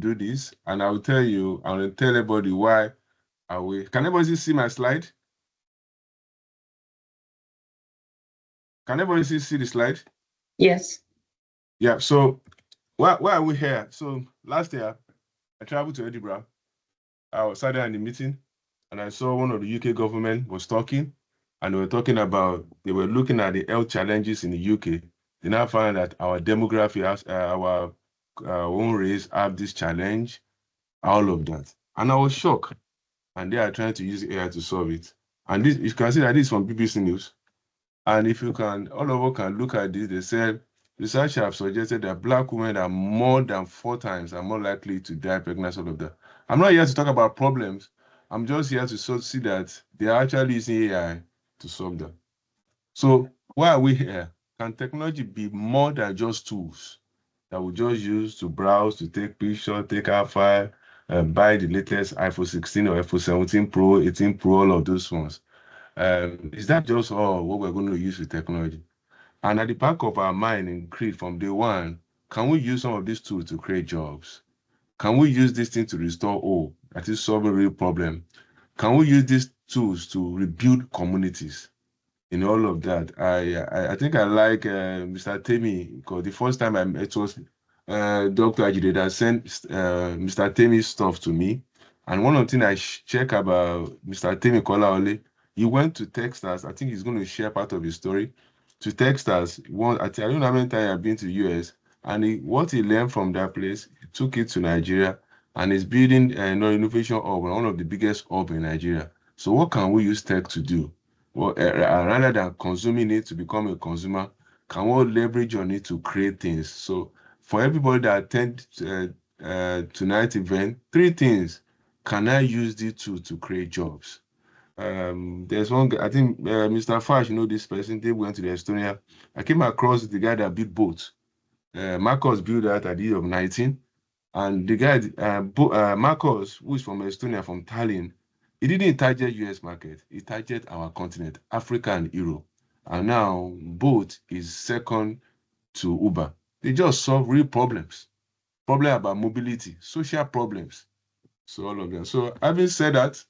do this, and I will tell everybody why are we. Can everybody see my slide? Can everybody see the slide? Yes. Yeah, so why are we here? So last year, I traveled to Edinburgh. I was sat there in the meeting, and I saw one of the UK government was talking, and they were talking about, they were looking at the health challenges in the UK. They now found that our demography, our own race have this challenge, all of that. And I was shocked. And they are trying to use AI to solve it. And this, you can see that this is from BBC News. And if you can, all of us can look at this, they said, research have suggested that Black women are more than 4 times are more likely to die pregnant, all of that. I'm not here to talk about problems. I'm just here to see that they are actually using AI to solve them. So why are we here? Can technology be more than just tools that we just use to browse, to take pictures, take our file, buy the latest iPhone 16 or iPhone 17 Pro, 18 Pro, all of those ones? Is that just all what we're going to use with technology? And at the back of our mind in CREED from day one, can we use some of these tools to create jobs? Can we use this thing to restore hope? That is solving a real problem. Can we use these tools to rebuild communities? In all of that, I think I like Mr. Temi, because the first time I met, it was Dr. Ajide that sent Mr. Temi's stuff to me. And one of the things I check about Mr. Temi Kolawole, he went to Texas. I think he's going to share part of his story. To Texas, I don't know how many times I've been to the US, and what he learned from that place, he took it to Nigeria, and he's building an innovation hub, one of the biggest hubs in Nigeria. So what can we use tech to do? Well, rather than consuming it to become a consumer, can we leverage on it to create things? So for everybody that attend tonight's event, 3 things can I use this to create jobs? There's one guy, I think Mr. Fash, you know this person, they went to the Estonia. I came across the guy that built boats. Marcus built that at the age of 19. And the guy, Marcus, who is from Estonia, from Tallinn, he didn't target US market. He targeted our continent, Africa and Europe. And now Bolt is second to Uber. They just solve real problems. Problem about mobility, social problems. So all of them. So having said that,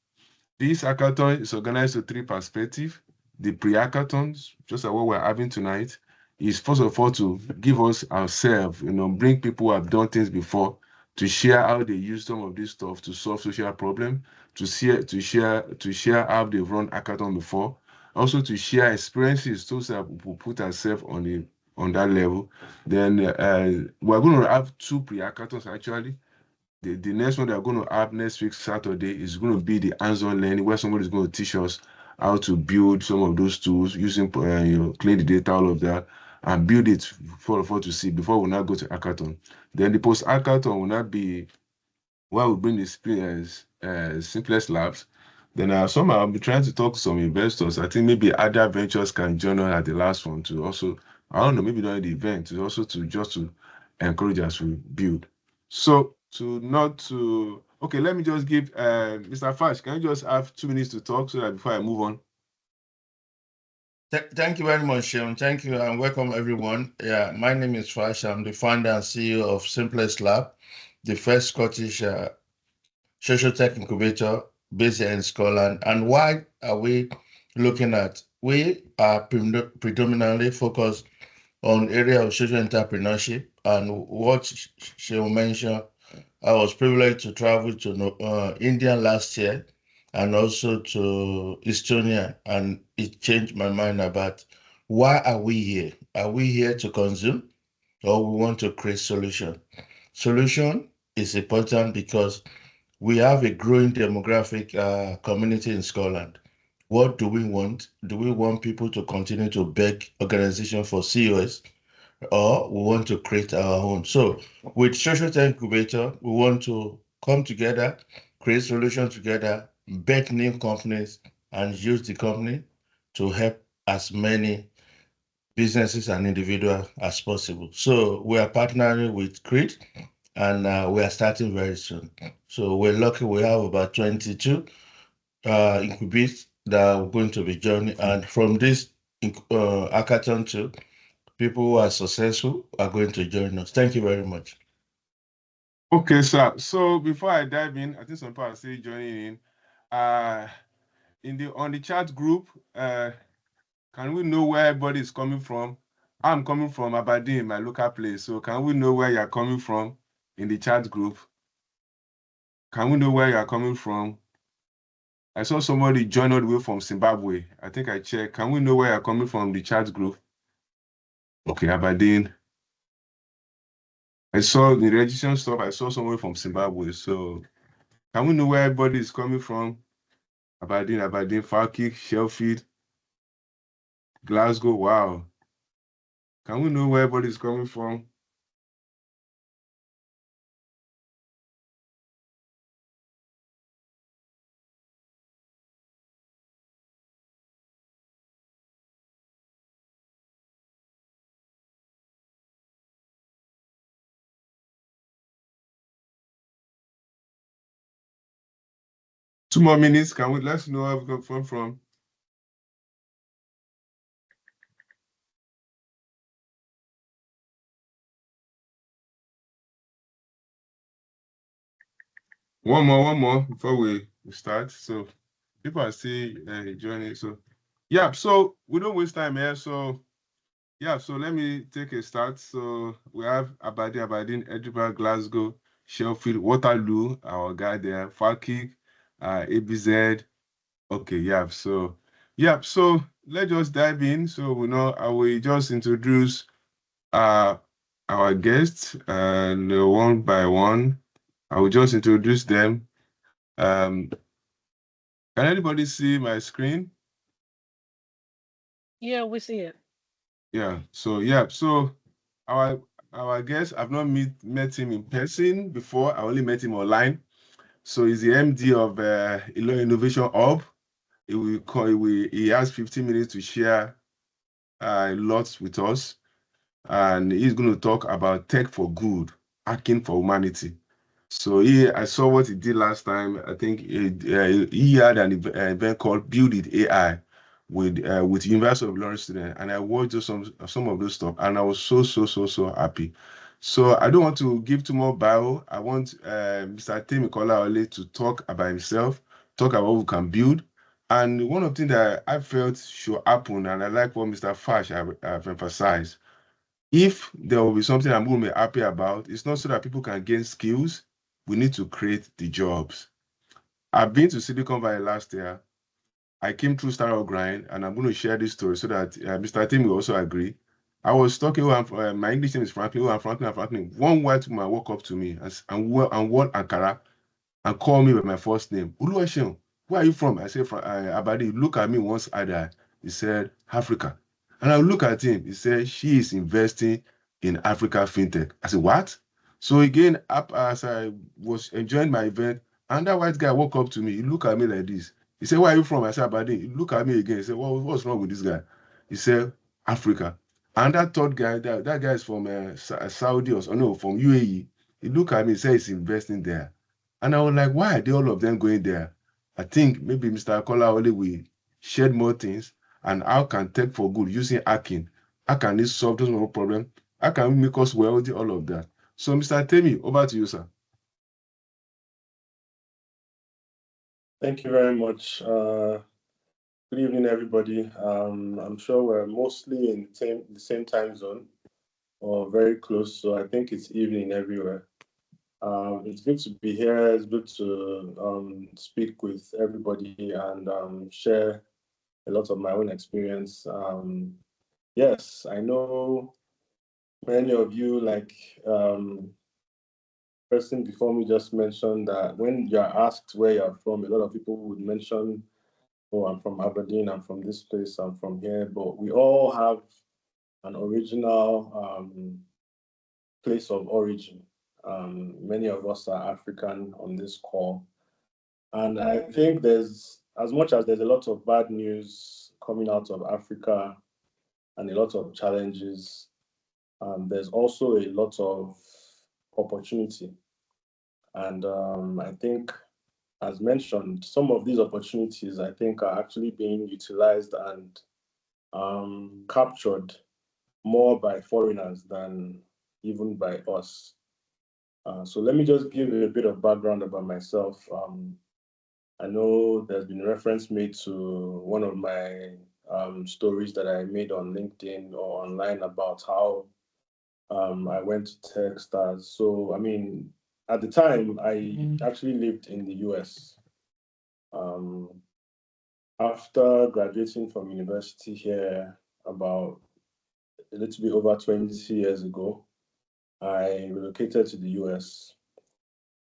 this hackathon is organized to 3 perspectives. The pre-hackathons, just like what we're having tonight, is first of all to give us ourselves, bring people who have done things before, to share how they use some of this stuff to solve social problems, to share how they've run hackathon before, also to share experiences so that we put ourselves on that level. Then we're going to have 2 pre-hackathons actually. The next one that we're going to have next week, Saturday, is going to be the hands-on learning, where somebody is going to teach us how to build some of those tools using, clean the data, all of that, and build it for to see before we now go to hackathon. Then the post-hackathon will not be where we bring the simplest labs. Then somehow I'll be trying to talk to some investors. I think maybe other ventures can join us at the last one to also, I don't know, maybe during the event, to also to encourage us to build. So okay, let me just give Mr. Fash, can you just have 2 minutes to talk so that before I move on? Thank you very much, Sean. Thank you and welcome everyone. Yeah, my name is Fash. I'm the founder and CEO of Simplest Lab, the first Scottish social tech incubator based here in Scotland. And why are we looking at? We are predominantly focused on area of social entrepreneurship, and what she mentioned, I was privileged to travel to India last year and also to Estonia, and it changed my mind about why are we here? Are we here to consume, or we want to create solution? Solution is important because we have a growing demographic community in Scotland. What do we want? Do we want people to continue to beg organizations for COS, or we want to create our own? So with Social Tech Incubator, we want to come together, create solutions together, beg new companies, and use the company to help as many businesses and individuals as possible. So we are partnering with CREED, and we are starting very soon. So we're lucky we have about 22 incubators that are going to be joining, and from this hackathon too, people who are successful are going to join us. Thank you very much. Okay, sir. So before I dive in, I think some people are still joining in. On the chat group, can we know where everybody is coming from? I'm coming from Aberdeen, my local place. So can we know where you're coming from in the chat group? Can we know where you're coming from? I saw somebody join all the way from Zimbabwe. I think I checked. Can we know where you're coming from the chat group? Okay, Aberdeen. I saw the registration stuff. I saw someone from Zimbabwe. So can we know where everybody is coming from? Aberdeen, Falkirk, Sheffield, Glasgow. Wow. Can we know where everybody is coming from? Two more minutes. Can we let's know where we come from? One more before we start. So people are still joining. So yeah, so we don't waste time here. So yeah, so let me take a start. So we have Aberdeen, Edinburgh, Glasgow, Sheffield, Waterloo, our guy there, Falkirk, ABZ. Okay, so let's just dive in. So we know I will just introduce our guests one by one. I will just introduce them. Can anybody see my screen? Yeah, we see it. Yeah. So our guest, I've not met him in person before. I only met him online. So he's the MD of Ayoola Innovation Hub. He has 15 minutes to share a lot with us, and he's going to talk about tech for good, hacking for humanity. So I saw what he did last time. I think he had an event called Build It AI with University of Lawrence students, and I watched some of those stuff, and I was so happy. So I don't want to give too more bio. I want Mr. Temi Kolawole to talk about himself, talk about what we can build. And one of the things that I felt should happen, and I like what Mr. Fash have emphasized, if there will be something I'm going to be happy about, it's not so that people can gain skills. We need to create the jobs. I've been to Silicon Valley last year. I came through Startup Grind, and I'm going to share this story so that Mr. Tim will also agree. I was talking, my English name is Franklin, Franklin. One white woman walked up to me and wore Ankara and called me by my first name. Uluwashim, where are you from? I said, from Abadi. Look at me once I He said, Africa. And I look at him. He said, she is investing in Africa fintech. I said, what? So again, as I was enjoying my event, and that white guy walked up to me. He looked at me like this. He said, where are you from? I said, Abadi. He looked at me again. He said, what's wrong with this guy? He said, Africa. And that third guy, that guy is from Saudi or no, from UAE. He looked at me and said he's investing there. And I was like, why are they all of them going there? I think maybe Mr. Kolawole will shed more things. And how can tech for good using hacking? How can this solve those more problems? How can we make us wealthy? All of that. So, Mr. Temi, over to you, sir. Thank you very much. Good evening, everybody. I'm sure we're mostly in the same time zone or very close, so I think it's evening everywhere. It's good to be here. It's good to speak with everybody and share a lot of my own experience. Yes, I know many of you, like person before me just mentioned that when you're asked where you're from, a lot of people would mention, oh, I'm from Aberdeen, I'm from this place, I'm from here, but we all have an original place of origin. Many of us are African on this call. And I think there's, as much as there's a lot of bad news coming out of Africa and a lot of challenges, there's also a lot of opportunity. And I think, as mentioned, some of these opportunities, I think, are actually being utilized and captured more by foreigners than even by us. So let me just give a bit of background about myself. I know there's been reference made to one of my stories that I made on LinkedIn or online about how I went to Techstars. So, I mean, at the time, I actually lived in the US. After graduating from university here about a little bit over 20 years ago, I relocated to the US.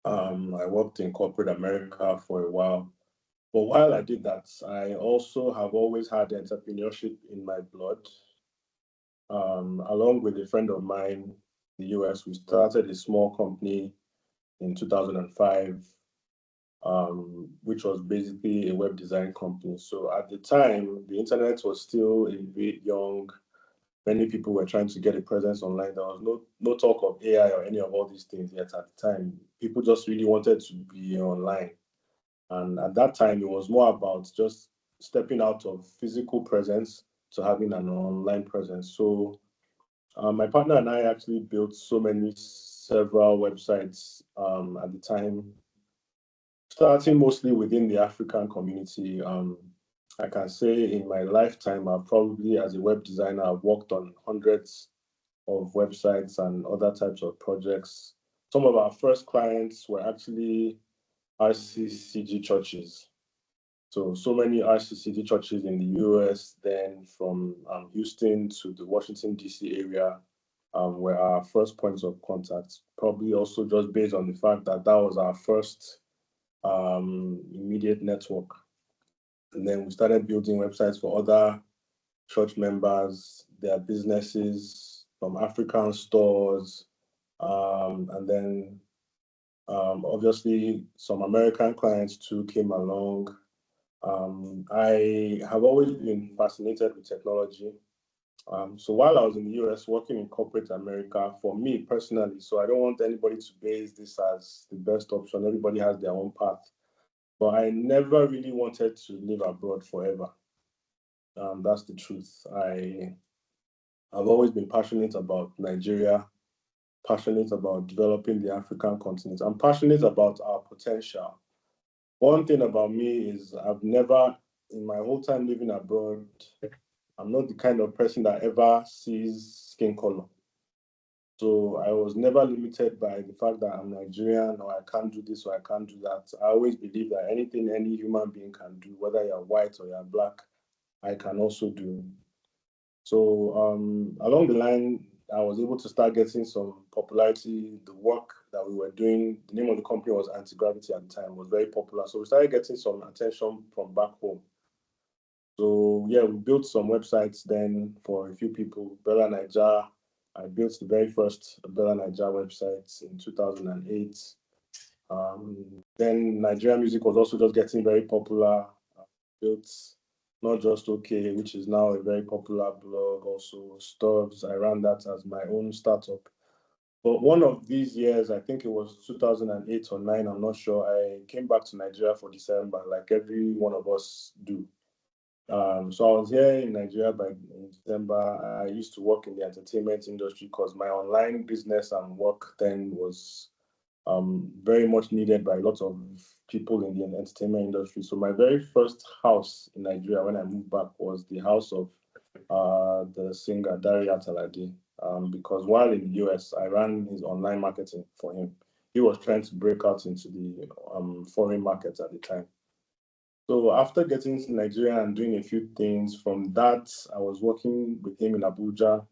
I worked in corporate America for a while. But while I did that, I also have always had entrepreneurship in my blood. Along with a friend of mine in the US, we started a small company in 2005, which was basically a web design company. So at the time, the internet was still a bit young. Many people were trying to get a presence online. There was no talk of AI or any of all these things yet at the time. People just really wanted to be online. And at that time, it was more about just stepping out of physical presence to having an online presence. So my partner and I actually built several websites at the time, starting mostly within the African community. I can say in my lifetime, I've probably, as a web designer, I've worked on hundreds of websites and other types of projects. Some of our first clients were actually RCCG churches. So many RCCG churches in the US, then from Houston to the Washington, D.C. area, were our first points of contact. Probably also just based on the fact that that was our first immediate network. And then we started building websites for other church members, their businesses, from African stores, and then obviously some American clients too came along. I have always been fascinated with technology. So while I was in the US working in corporate America, for me personally, so I don't want anybody to base this as the best option. Everybody has their own path. But I never really wanted to live abroad forever. That's the truth. I've always been passionate about Nigeria, passionate about developing the African continent. I'm passionate about our potential. One thing about me is I've never, in my whole time living abroad, I'm not the kind of person that ever sees skin color. So I was never limited by the fact that I'm Nigerian or I can't do this or I can't do that. I always believe that anything any human being can do, whether you're white or you're black, I can also do. So along the line, I was able to start getting some popularity. The work that we were doing, the name of the company was Anti-Gravity at the time, was very popular. So we started getting some attention from back home. So yeah, we built some websites then for a few people. Bella Naija, I built the very first Bella Naija website in 2008. Then Nigerian music was also just getting very popular. Built Not Just Okay, which is now a very popular blog, also Stubbs. I ran that as my own startup. But one of these years, I think it was 2008 or 9, I'm not sure, I came back to Nigeria for December, like every one of us do. So I was here in Nigeria by December. I used to work in the entertainment industry because my online business and work then was very much needed by a lot of people in the entertainment industry. So my very first house in Nigeria when I moved back was the house of the singer Dari Atalade. Because while in the US, I ran his online marketing for him. He was trying to break out into the foreign markets at the time. So after getting to Nigeria and doing a few things, from that, I was working with him in Abuja.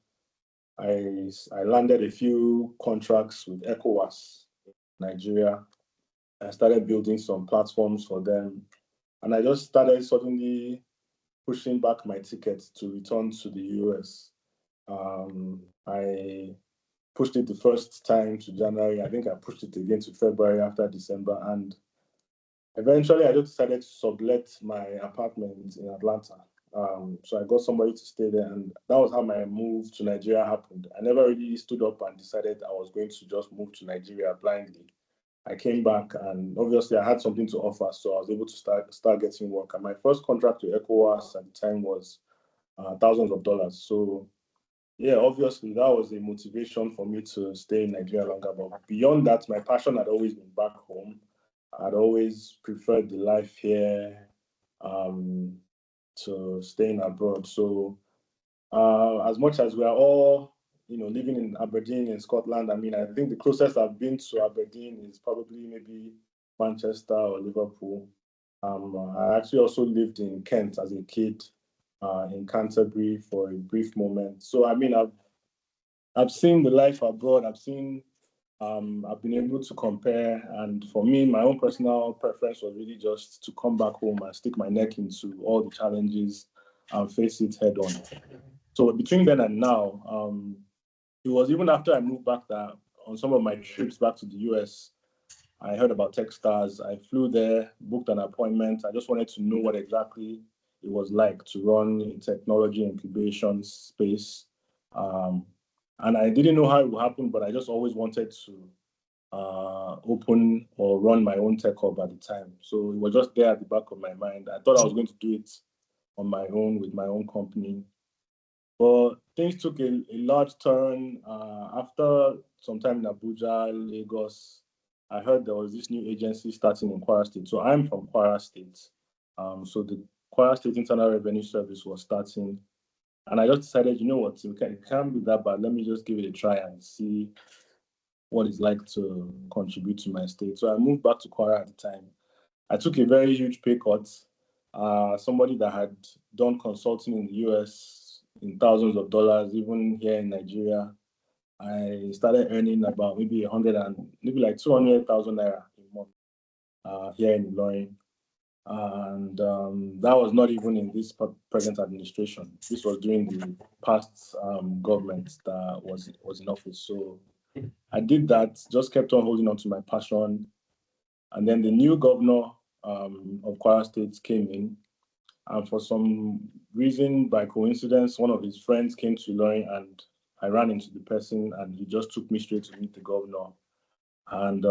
I landed a few contracts with ECOWAS in Nigeria. I started building some platforms for them. And I just started suddenly pushing back my ticket to return to the US. I pushed it the first time to January. I think I pushed it again to February after December. And eventually, I just decided to sublet my apartment in Atlanta. So I got somebody to stay there, and that was how my move to Nigeria happened. I never really stood up and decided I was going to just move to Nigeria blindly. I came back, and obviously I had something to offer, so I was able to start getting work. And my first contract to ECOWAS at the time was thousands of dollars. So yeah, obviously that was a motivation for me to stay in Nigeria longer. But beyond that, my passion had always been back home. I'd always preferred the life here to staying abroad. So as much as we are all, living in Aberdeen in Scotland, I mean, I think the closest I've been to Aberdeen is probably maybe Manchester or Liverpool. I actually also lived in Kent as a kid, in Canterbury for a brief moment. So I mean, I've seen the life abroad. I've been able to compare, and for me, my own personal preference was really just to come back home and stick my neck into all the challenges and face it head on. So between then and now, it was even after I moved back that on some of my trips back to the US, I heard about Techstars. I flew there, booked an appointment. I just wanted to know what exactly it was like to run a technology incubation space. And I didn't know how it would happen, but I just always wanted to open or run my own tech hub at the time. So it was just there at the back of my mind. I thought I was going to do it on my own with my own company. But things took a large turn after some time in Abuja, Lagos. I heard there was this new agency starting in Kwara State. So I'm from Kwara State. So the Kwara State Internal Revenue Service was starting. And I just decided, you know what, it can't be that bad. Let me just give it a try and see what it's like to contribute to my state. So I moved back to Kwara at the time. I took a very huge pay cut. Somebody that had done consulting in the US in thousands of dollars, even here in Nigeria, I started earning about maybe 100 and maybe like 200,000 naira a month here in Ilorin. And that was not even in this present administration. This was during the past government that was in office. So I did that, just kept on holding on to my passion. And then the new governor of Kwara State came in. And for some reason, by coincidence, one of his friends came to Ilorin and I ran into the person and he just took me straight to meet the governor. And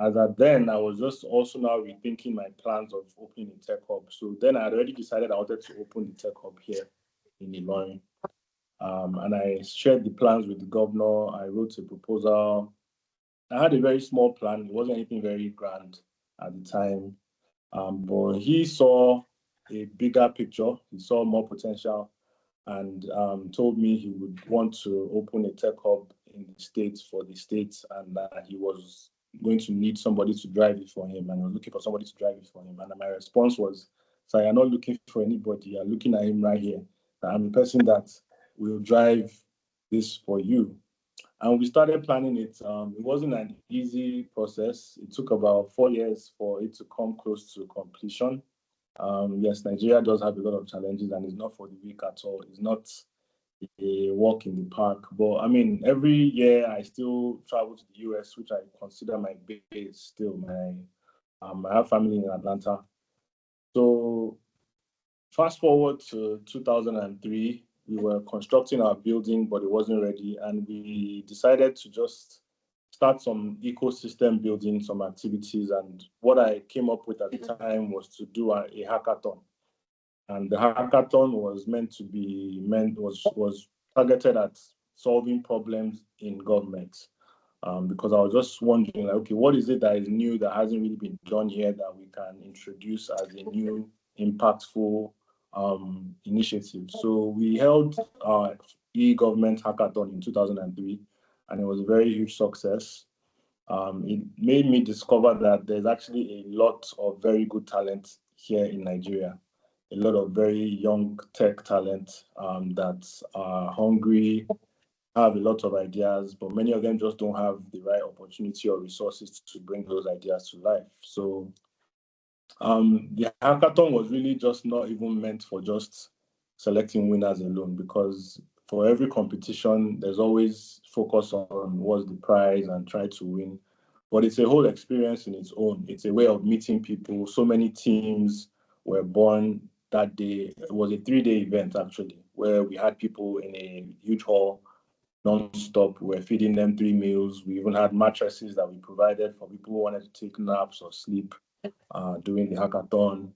as at then, I was just also now rethinking my plans of opening a tech hub. So then I had already decided I wanted to open the tech hub here in Ilorin. And I shared the plans with the governor. I wrote a proposal. I had a very small plan. It wasn't anything very grand at the time. But he saw a bigger picture. He saw more potential and told me he would want to open a tech hub in the States for the States and that he was going to need somebody to drive it for him and he was looking for somebody to drive it for him. And my response was, so you're not looking for anybody, you're looking at him right here. I'm the person that will drive this for you. And we started planning it. It wasn't an easy process. It took about 4 years for it to come close to completion. Yes, Nigeria does have a lot of challenges and it's not for the weak at all. It's not a walk in the park. But I mean, every year I still travel to the US, which I consider my base still. I have family in Atlanta. So fast forward to 2003, we were constructing our building, but it wasn't ready. And we decided to just start some ecosystem building, some activities. And what I came up with at the time was to do a hackathon. And the hackathon was was targeted at solving problems in government. Because I was just wondering, like, okay, what is it that is new that hasn't really been done here that we can introduce as a new impactful initiative? So we held our e-government hackathon in 2003, and it was a very huge success. It made me discover that there's actually a lot of very good talent here in Nigeria, a lot of very young tech talent that are hungry, have a lot of ideas, but many of them just don't have the right opportunity or resources to bring those ideas to life. So the hackathon was really just not even meant for just selecting winners alone, because for every competition, there's always focus on what's the prize and try to win. But it's a whole experience in its own. It's a way of meeting people. So many teams were born that day. It was a 3-day event, actually, where we had people in a huge hall non-stop. We were feeding them 3 meals. We even had mattresses that we provided for people who wanted to take naps or sleep during the hackathon.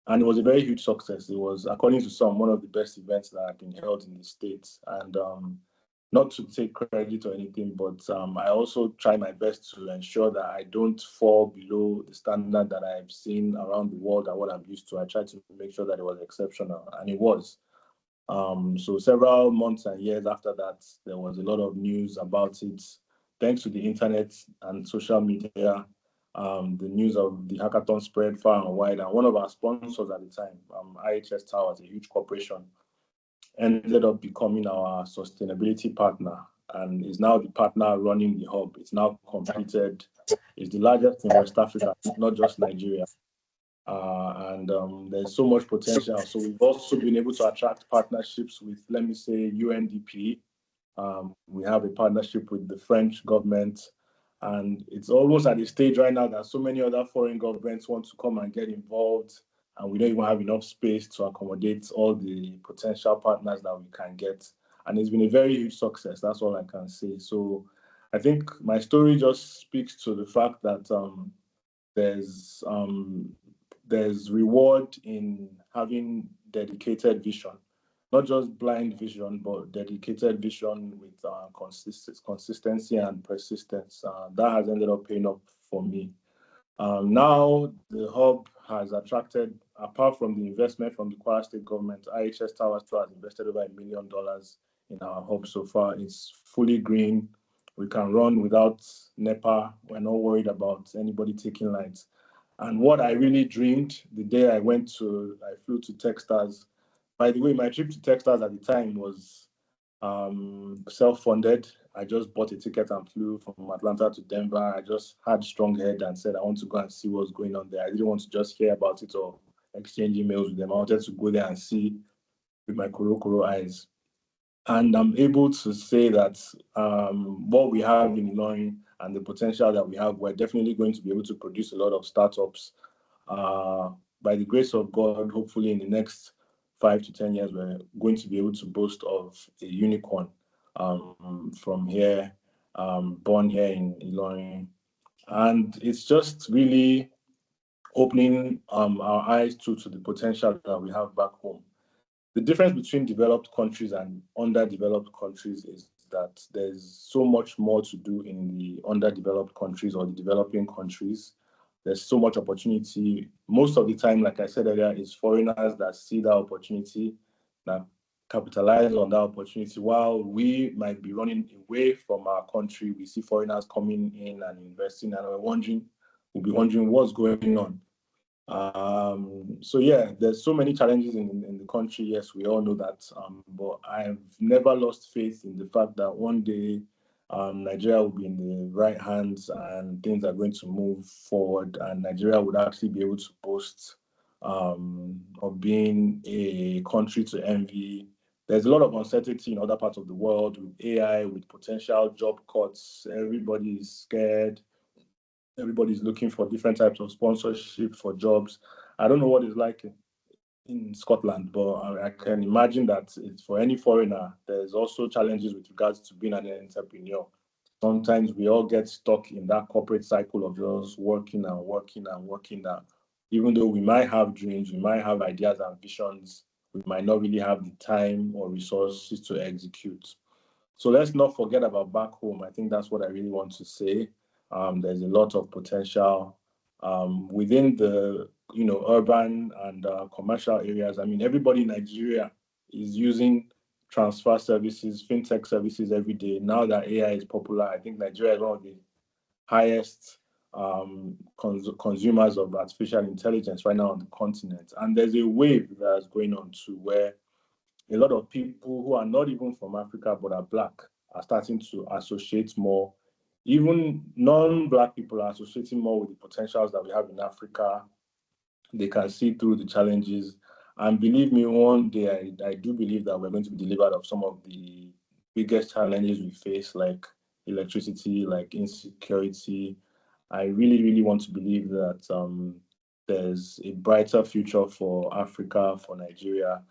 And it was a very huge success. It was, according to some, one of the best events that have been held in the States. And not to take credit or anything, but I also try my best to ensure that I don't fall below the standard that I've seen around the world and what I'm used to. I try to make sure that it was exceptional, and it was. So several months and years after that, there was a lot of news about it. Thanks to the internet and social media, the news of the hackathon spread far and wide. And one of our sponsors at the time, IHS Towers, a huge corporation, ended up becoming our sustainability partner and is now the partner running the hub. It's now completed. It's the largest in West Africa, not just Nigeria. And there's so much potential. So we've also been able to attract partnerships with, let me say, UNDP. We have a partnership with the French government, and it's almost at the stage right now that so many other foreign governments want to come and get involved, and we don't even have enough space to accommodate all the potential partners that we can get. And it's been a very huge success. That's all I can say. So I think my story just speaks to the fact that there's reward in having dedicated vision, not just blind vision, but dedicated vision with consistency and persistence. That has ended up paying off for me. Now the hub has attracted, apart from the investment from the Kwara State government, IHS Towers has invested over $1 million in our hub so far. It's fully green. We can run without NEPA. We're not worried about anybody taking lights. And what I really dreamed the day I flew to Techstars. By the way, my trip to Techstars at the time was self-funded. I just bought a ticket and flew from Atlanta to Denver. I just had strong head and said, I want to go and see what's going on there. I didn't want to just hear about it or exchange emails with them. I wanted to go there and see with my koro eyes. And I'm able to say that what we have in Ilorin and the potential that we have, we're definitely going to be able to produce a lot of startups. By the grace of God, hopefully in the next 5 to 10 years, we're going to be able to boast of a unicorn from here, born here in Ilorin. And it's just really opening our eyes to the potential that we have back home. The difference between developed countries and underdeveloped countries is that there's so much more to do in the underdeveloped countries or the developing countries. There's so much opportunity. Most of the time, like I said earlier, it's foreigners that see that opportunity, that capitalize on that opportunity. While we might be running away from our country, we see foreigners coming in and investing, and we'll be wondering what's going on. So yeah, there's so many challenges in the country. Yes, we all know that. But I've never lost faith in the fact that one day Nigeria will be in the right hands and things are going to move forward, and Nigeria would actually be able to boast of being a country to envy. There's a lot of uncertainty in other parts of the world with AI, with potential job cuts. Everybody is scared. Everybody's looking for different types of sponsorship for jobs. I don't know what it's like in Scotland, but I can imagine that it's for any foreigner, there's also challenges with regards to being an entrepreneur. Sometimes we all get stuck in that corporate cycle of just working and working and working. That even though we might have dreams, we might have ideas and visions, we might not really have the time or resources to execute. So let's not forget about back home. I think that's what I really want to say. There's a lot of potential within the urban and commercial areas. I mean, everybody in Nigeria is using transfer services, fintech services every day. Now that AI is popular, I think Nigeria is one of the highest consumers of artificial intelligence right now on the continent. And there's a wave that's going on too, where a lot of people who are not even from Africa but are Black are starting to associate more. Even non-Black people are associating more with the potentials that we have in Africa. They can see through the challenges. And believe me, one day I do believe that we're going to be delivered of some of the biggest challenges we face, like electricity, like insecurity. I really, really want to believe that there's a brighter future for Africa, for Nigeria.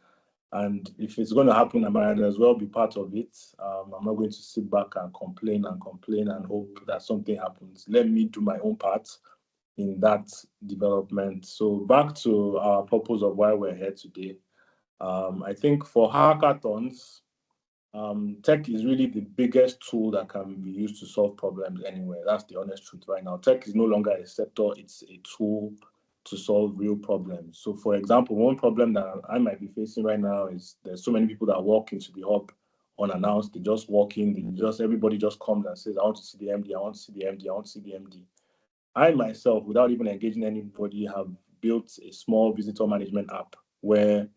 And if it's going to happen, I might as well be part of it. I'm not going to sit back and complain and hope that something happens. Let me do my own part in that development. So back to our purpose of why we're here today. I think for hackathons, tech is really the biggest tool that can be used to solve problems anywhere. That's the honest truth right now. Tech is no longer a sector, it's a tool to solve real problems. So for example, one problem that I might be facing right now is there's so many people that walk into the hub unannounced. They just walk in, everybody just comes and says, I want to see the MD, I want to see the MD, I want to see the MD. I myself, without even engaging anybody, have built a small visitor management app where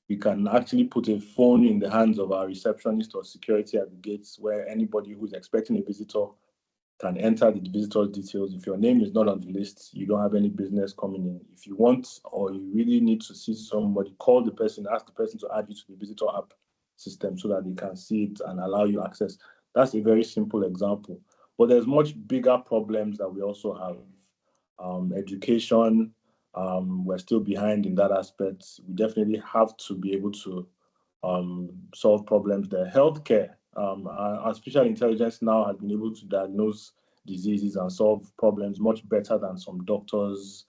we can actually put a phone in the hands of our receptionist or security at the gates, where anybody who's expecting a visitor can enter the visitor's details. If your name is not on the list, you don't have any business coming in. If you want or you really need to see somebody, call the person, ask the person to add you to the visitor app system so that they can see it and allow you access. That's a very simple example. But there's much bigger problems that we also have. Education, we're still behind in that aspect. We definitely have to be able to solve problems there. Healthcare, artificial intelligence now has been able to diagnose diseases and solve problems much better than some doctors.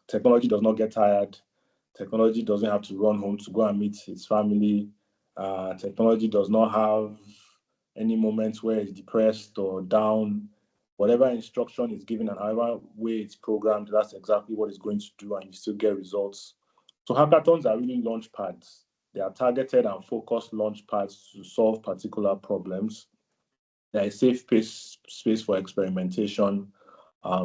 Technology does not get tired. Technology doesn't have to run home to go and meet his family. Technology does not have any moments where it's depressed or down. Whatever instruction is given and however way it's programmed, that's exactly what it's going to do, and you still get results. So hackathons are really launch pads. They are targeted and focused launch pads to solve particular problems. They're a safe space for experimentation.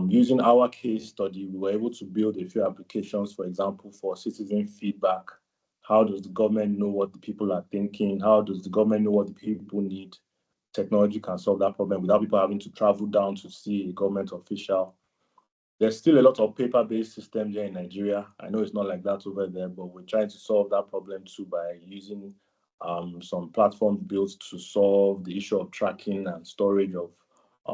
Using our case study, we were able to build a few applications, for example, for citizen feedback. How does the government know what the people are thinking? How does the government know what the people need? Technology can solve that problem without people having to travel down to see a government official. There's still a lot of paper-based systems here in Nigeria. I know it's not like that over there, but we're trying to solve that problem too by using some platforms built to solve the issue of tracking and storage of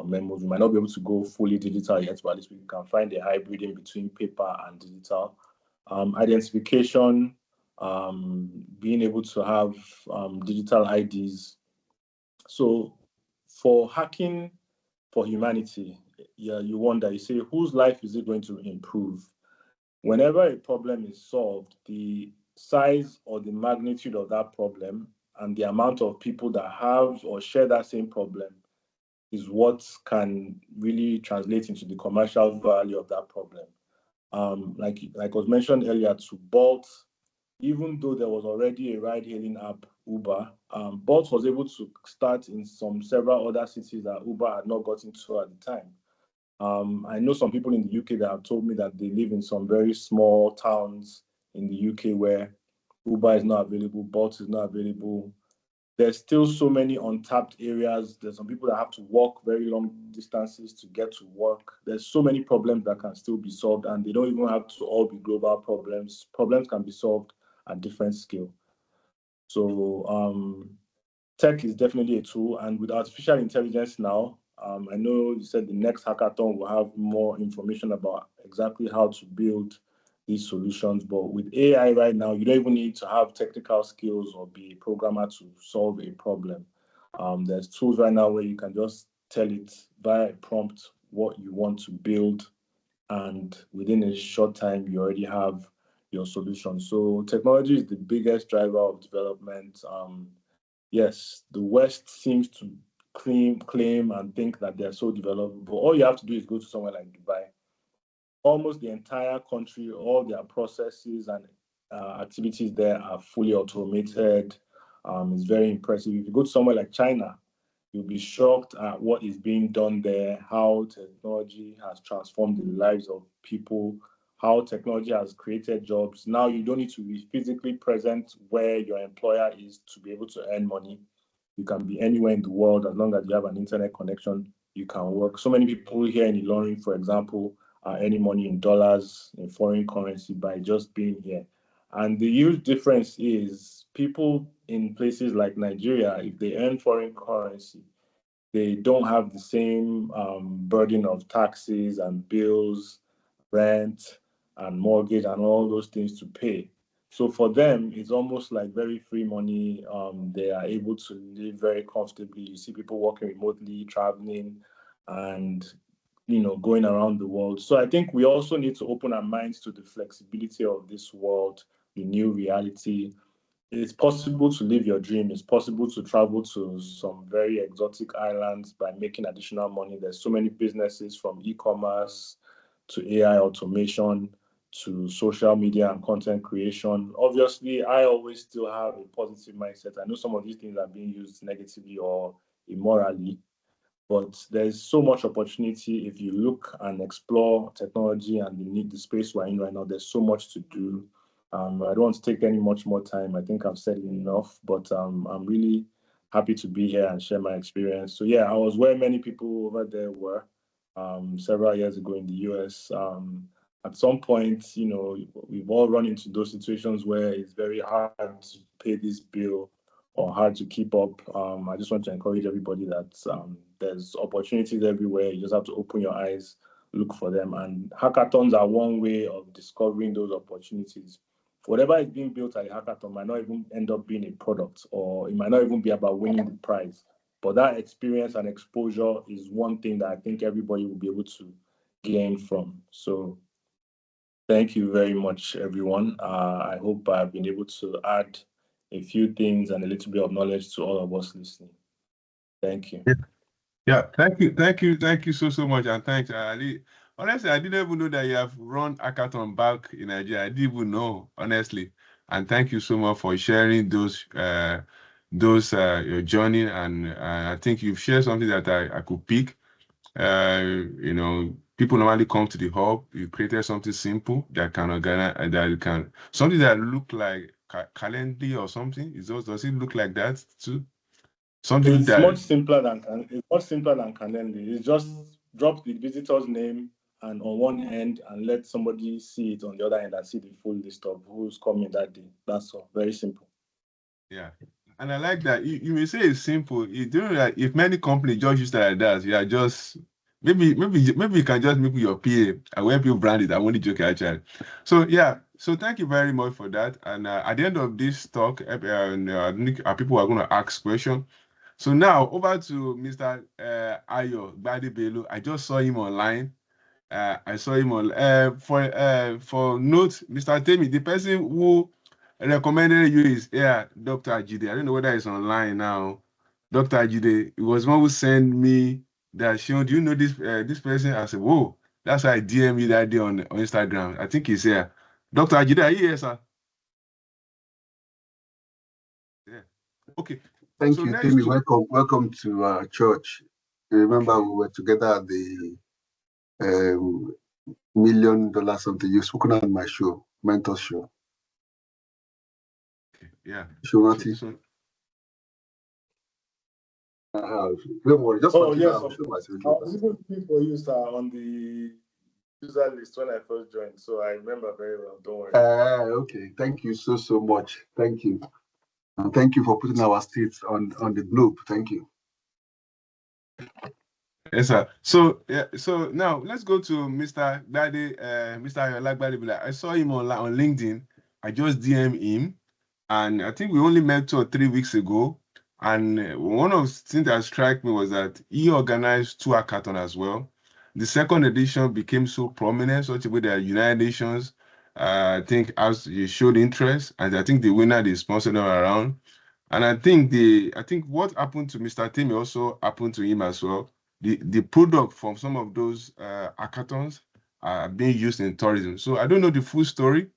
memos. We might not be able to go fully digital yet, but at least we can find a hybrid in between paper and digital. Identification, being able to have digital IDs. So for hacking for humanity, yeah, you wonder, you say, whose life is it going to improve? Whenever a problem is solved, the size or the magnitude of that problem and the amount of people that have or share that same problem is what can really translate into the commercial value of that problem. Like was mentioned earlier, to Bolt, even though there was already a ride-hailing app, Uber, Bolt was able to start in several other cities that Uber had not gotten to at the time. I know some people in the UK that have told me that they live in some very small towns in the UK where Uber is not available, Bolt is not available. There's still so many untapped areas. There's some people that have to walk very long distances to get to work. There's so many problems that can still be solved, and they don't even have to all be global problems. Problems can be solved at different scale. So tech is definitely a tool, and with artificial intelligence now, I know you said the next hackathon will have more information about exactly how to build these solutions. But with AI right now, you don't even need to have technical skills or be a programmer to solve a problem. There's tools right now where you can just tell it via a prompt what you want to build, and within a short time, you already have your solution. So technology is the biggest driver of development. Yes, the West seems to claim and think that they're so developed, but all you have to do is go to somewhere like Dubai. Almost the entire country, all their processes and activities there are fully automated. It's very impressive. If you go to somewhere like China, you'll be shocked at what is being done there, how technology has transformed the lives of people, how technology has created jobs. Now you don't need to be physically present where your employer is to be able to earn money. You can be anywhere in the world as long as you have an internet connection, you can work. So many people here in Ilorin, for example, are earning money in dollars, in foreign currency by just being here. And the huge difference is people in places like Nigeria, if they earn foreign currency, they don't have the same burden of taxes and bills, rent and mortgage and all those things to pay. So for them, it's almost like very free money. They are able to live very comfortably. You see people working remotely, traveling, and going around the world. So I think we also need to open our minds to the flexibility of this world, the new reality. it's possible to live your dream. It's possible to travel to some very exotic islands by making additional money. There's so many businesses, from e-commerce to AI automation to social media and content creation. Obviously, I always still have a positive mindset. I know some of these things are being used negatively or immorally, but there's so much opportunity if you look and explore technology and the space we're in right now. There's so much to do. I don't want to take any much more time. I think I've said enough, but I'm really happy to be here and share my experience. So yeah, I was where many people over there were several years ago in the US. At some point, you know, we've all run into those situations where it's very hard to pay this bill or hard to keep up. I just want to encourage everybody that there's opportunities everywhere. You just have to open your eyes, look for them. And hackathons are one way of discovering those opportunities. Whatever is being built at a hackathon might not even end up being a product, or it might not even be about winning the prize. But that experience and exposure is one thing that I think everybody will be able to gain from. So thank you very much, everyone. I hope I've been able to add a few things and a little bit of knowledge to all of us listening. Thank you. Yeah, thank you so much, and thanks. Honestly, I didn't even know that you have run hackathon back in Nigeria. I didn't even know, honestly. And thank you so much for sharing your journey. And I think you've shared something that I could pick. You know, people normally come to the hub. You created something simple that can organize, something that look like Calendly or something. Does it look like that too? Something It's that much simpler than Calendly. It's just drop the visitor's name and on one end and let somebody see it on the other end and see the full list of who's coming that day. That's all. Very simple. Yeah, and I like that. You may say it's simple. You do that. If many companies just use that like that, yeah, just maybe you can just make your PA and when people brand it. I'm only joking, actually. So yeah, so thank you very much for that. And at the end of this talk, people are going to ask questions. So now over to Mr. Gbade-Bello. I just saw him online. I saw him on for note, Mr. Temi, the person who recommended you is Dr. Ajide. I don't know whether it's online now. Dr. Ajide, it was one who sent me that show. Do you know this person? I said, whoa, that's why I DM you that day on Instagram. I think he's here. Dr. Ajide, are you here, sir? Yeah. Okay. Thank you, Temi. Welcome to church. You remember we were together at the $1 million something. You've spoken on my show, Mentor Show. Okay. Yeah. Shurati. Don't worry, just yes, I was even looking for you, sir, on the user list when I first joined, so I remember very well. Don't worry. Okay. Thank you so much. Thank you. And thank you for putting our states on the globe. Thank you. Yes, sir. So so now let's go to Mr. Ayoola Gbade-Bello. I saw him on LinkedIn. I just DM him, and I think we only met 2 or 3 weeks ago. And one of the things that struck me was that he organized 2 hackathons as well. The second edition became so prominent, such a way that United Nations, I think, he showed interest, and I think the winner they sponsored them around. And I think what happened to Mr. Temi also happened to him as well. The product from some of those hackathons are being used in tourism. So I don't know the full story,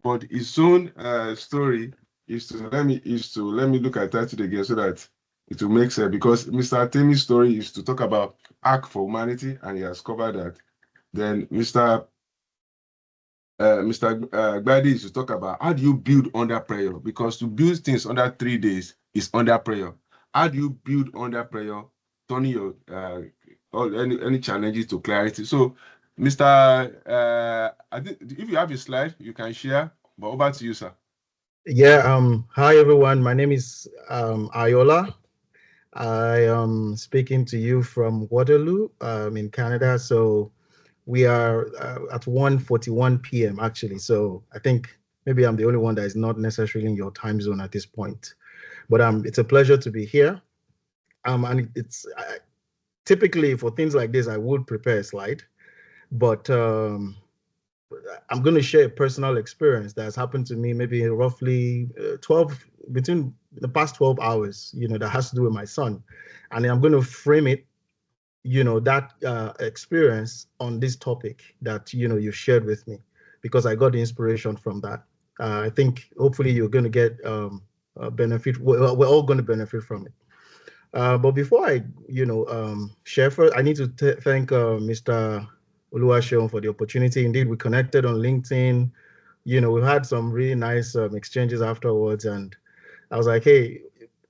but his own story is to let me look at that again so that it will make sense. Because Mr. Temi's story is to talk about Hack for Humanity, and he has covered that. Then Mr. Gbade is to talk about how do you build under pressure, because to build things under 3 days is under pressure. How do you build under pressure, turning your any challenges to clarity? So, Mr. I think if you have a slide, you can share. But over to you, sir. Yeah. Hi everyone. My name is Ayoola. I am speaking to you from Waterloo, in Canada. So we are at 1:41 p.m. actually. So I think maybe I'm the only one that is not necessarily in your time zone at this point. But it's a pleasure to be here. And it's typically for things like this, I would prepare a slide, but I'm going to share a personal experience that's happened to me maybe roughly 12 between the past 12 hours, that has to do with my son. And I'm going to frame it, that experience on this topic that, you shared with me, because I got the inspiration from that. I think hopefully you're going to get a benefit. We're all going to benefit from it. But before I, share first, I need to thank Mr. Oluwaseun for the opportunity. Indeed, we connected on LinkedIn. We've had some really nice exchanges afterwards, and I was like, hey,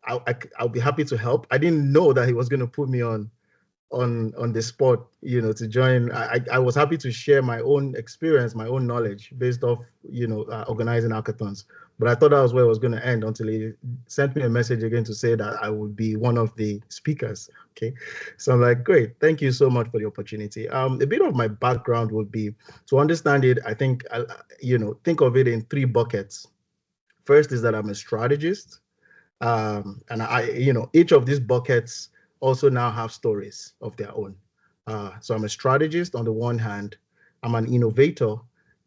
I'll be happy to help. I didn't know that he was going to put me on the spot, to join. I was happy to share my own experience, my own knowledge based off, organizing hackathons. But I thought that was where it was going to end until he sent me a message again to say that I would be one of the speakers. Okay, so I'm like, great, thank you so much for the opportunity. A bit of my background would be, to understand it, I think, think of it in 3 buckets. First is that I'm a strategist, and each of these buckets also now have stories of their own. So I'm a strategist on the one hand, I'm an innovator,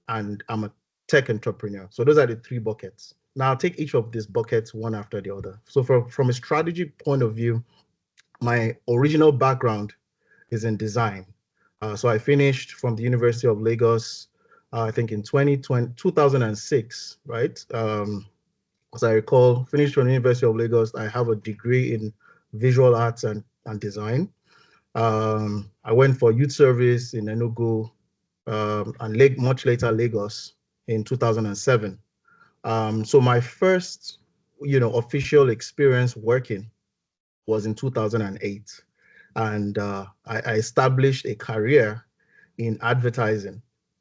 and I'm a tech entrepreneur. So those are the 3 buckets. Now I'll take each of these buckets one after the other. So from a strategy point of view, my original background is in design. So I finished from the University of Lagos, I think in 2006, right? As I recall, finished from the University of Lagos. I have a degree in visual arts and design. I went for youth service in Enugu, and much later Lagos in 2007. So my first, official experience working was in 2008. And I established a career in advertising.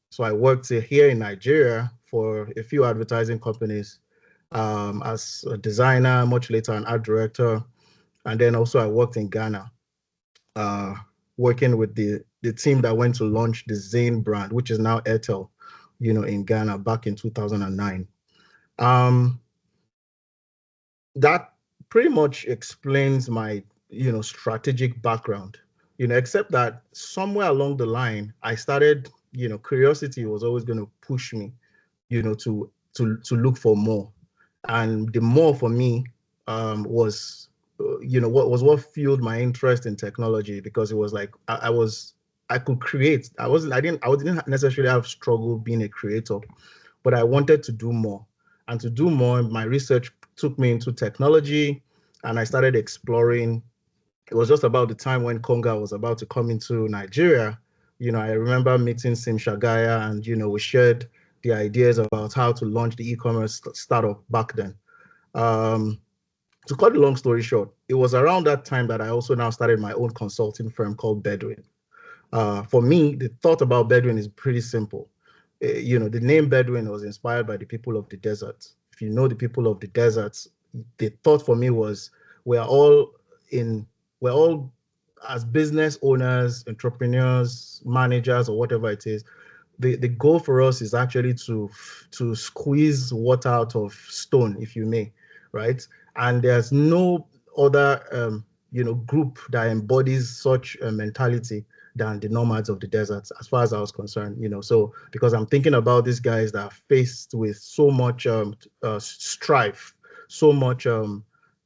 So I worked here in Nigeria for a few advertising companies, as a designer, much later an art director. And then also I worked in Ghana, working with the team that went to launch the Zain brand, which is now Airtel, in Ghana back in 2009. That pretty much explains my, strategic background, except that somewhere along the line, I started, curiosity was always going to push me, to look for more. And the more for me was, what fueled my interest in technology, because it was like I could create. I didn't necessarily have struggle being a creator, but I wanted to do more. And to do more, my research took me into technology, and I started exploring. It was just about the time when Konga was about to come into Nigeria. I remember meeting Sim Shagaya, and we shared the ideas about how to launch the e-commerce startup back then. To cut the long story short, it was around that time that I also now started my own consulting firm called Bedouin. For me, the thought about Bedouin is pretty simple. The name Bedouin was inspired by the people of the desert. If you know the people of the desert, the thought for me was we're all as business owners, entrepreneurs, managers, or whatever it is. The goal for us is actually to squeeze water out of stone, if you may, right? And there's no other group that embodies such a mentality than the nomads of the deserts, as far as I was concerned. So because I'm thinking about these guys that are faced with so much strife, so much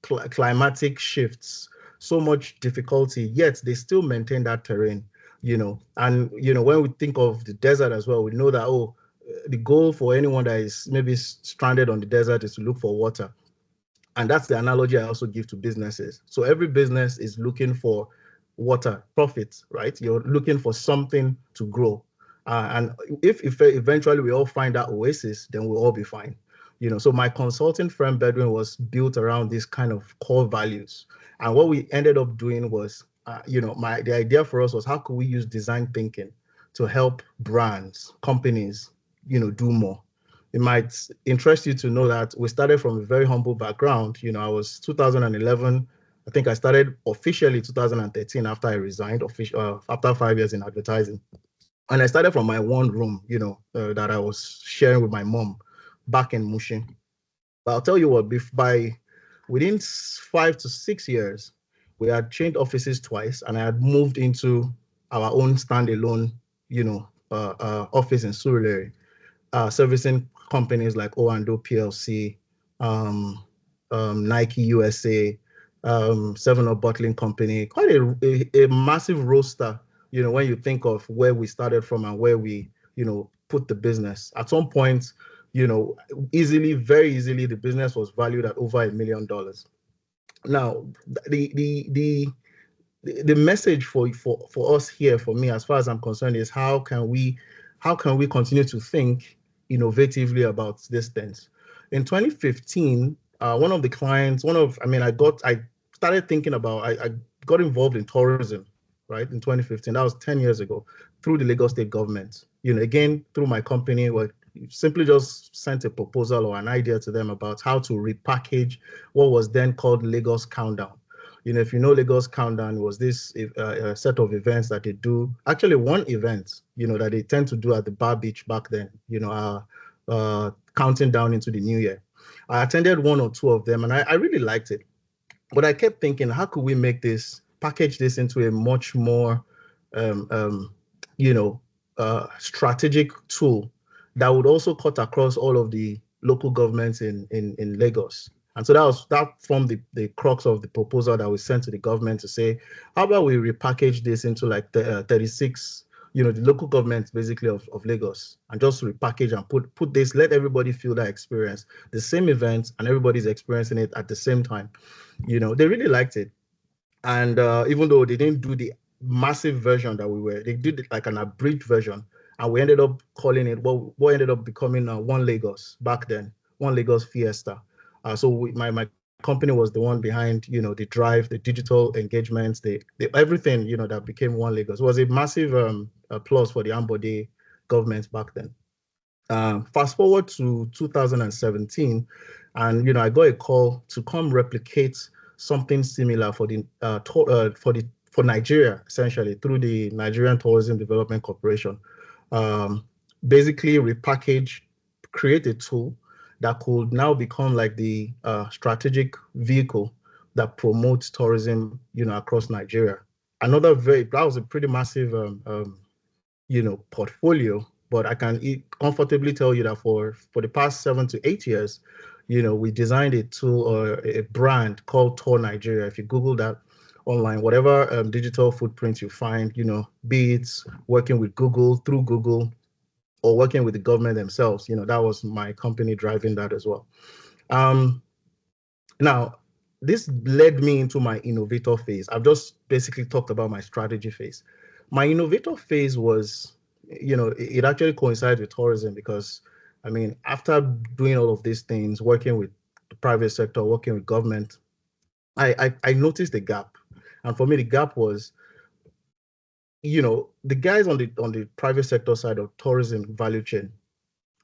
climatic shifts, so much difficulty, yet they still maintain that terrain. And when we think of the desert as well, we know that the goal for anyone that is maybe stranded on the desert is to look for water. And that's the analogy I also give to businesses. So every business is looking for water, profits, right? You're looking for something to grow. And if eventually we all find that oasis, then we'll all be fine. So my consulting firm Bedouin was built around these kind of core values. And what we ended up doing was, the idea for us was, how could we use design thinking to help brands, companies, do more? It might interest you to know that we started from a very humble background. I was 2011. I think I started officially 2013 after I resigned, after 5 years in advertising. And I started from my one room, that I was sharing with my mom back in Mushin. But I'll tell you what, within 5 to 6 years, we had changed offices twice, and I had moved into our own standalone, office in Surulere, servicing companies like O&O PLC, Nike USA, 7-Up bottling company, quite a massive roster, you know, when you think of where we started from and where we, you know, put the business. At some point, you know, very easily, the business was valued at over $1 million. Now, the message for us here, for me, as far as I'm concerned, is how can we continue to think innovatively about these things? In 2015, one of the clients, I started thinking about, I got involved in tourism, right, in 2015. That was 10 years ago, through the Lagos State government. You know, again, through my company, where simply just sent a proposal or an idea to them about how to repackage what was then called Lagos Countdown. You know, if you know, Lagos Countdown was this set of events that they do. Actually, one event, you know, that they tend to do at the Bar Beach back then, you know, counting down into the new year. I attended one or two of them, and I really liked it. But I kept thinking, how could we package this into a much more, you know, strategic tool that would also cut across all of the local governments in Lagos. And so that formed the crux of the proposal that we sent to the government to say, how about we repackage this into like 36, you know, the local governments basically of Lagos, and just repackage and put this, let everybody feel that experience, the same event, and everybody's experiencing it at the same time. You know, they really liked it. And even though they didn't do the massive version that they did like an abridged version, and we ended up calling it what ended up becoming One Lagos back then, One Lagos Fiesta. So my company was the one behind, you know, the drive, the digital engagements, the everything, you know, that became One Lagos. It was a massive applause for the Ambode government back then. Fast forward to 2017, and you know, I got a call to come replicate something similar for Nigeria, essentially through the Nigerian Tourism Development Corporation. Basically, create a tool that could now become like the strategic vehicle that promotes tourism, you know, across Nigeria. That was a pretty massive, you know, portfolio. But I can comfortably tell you that for the past 7 to 8 years, you know, we designed a tool or a brand called Tour Nigeria. If you Google that online, whatever digital footprint you find, you know, be it working with Google, through Google, or working with the government themselves, you know, that was my company driving that as well. Now, this led me into my innovator phase. I've just basically talked about my strategy phase. My innovator phase was, you know, it actually coincides with tourism because, I mean, after doing all of these things, working with the private sector, working with government, I noticed a gap. And for me, the gap was, you know, the guys on the private sector side of tourism value chain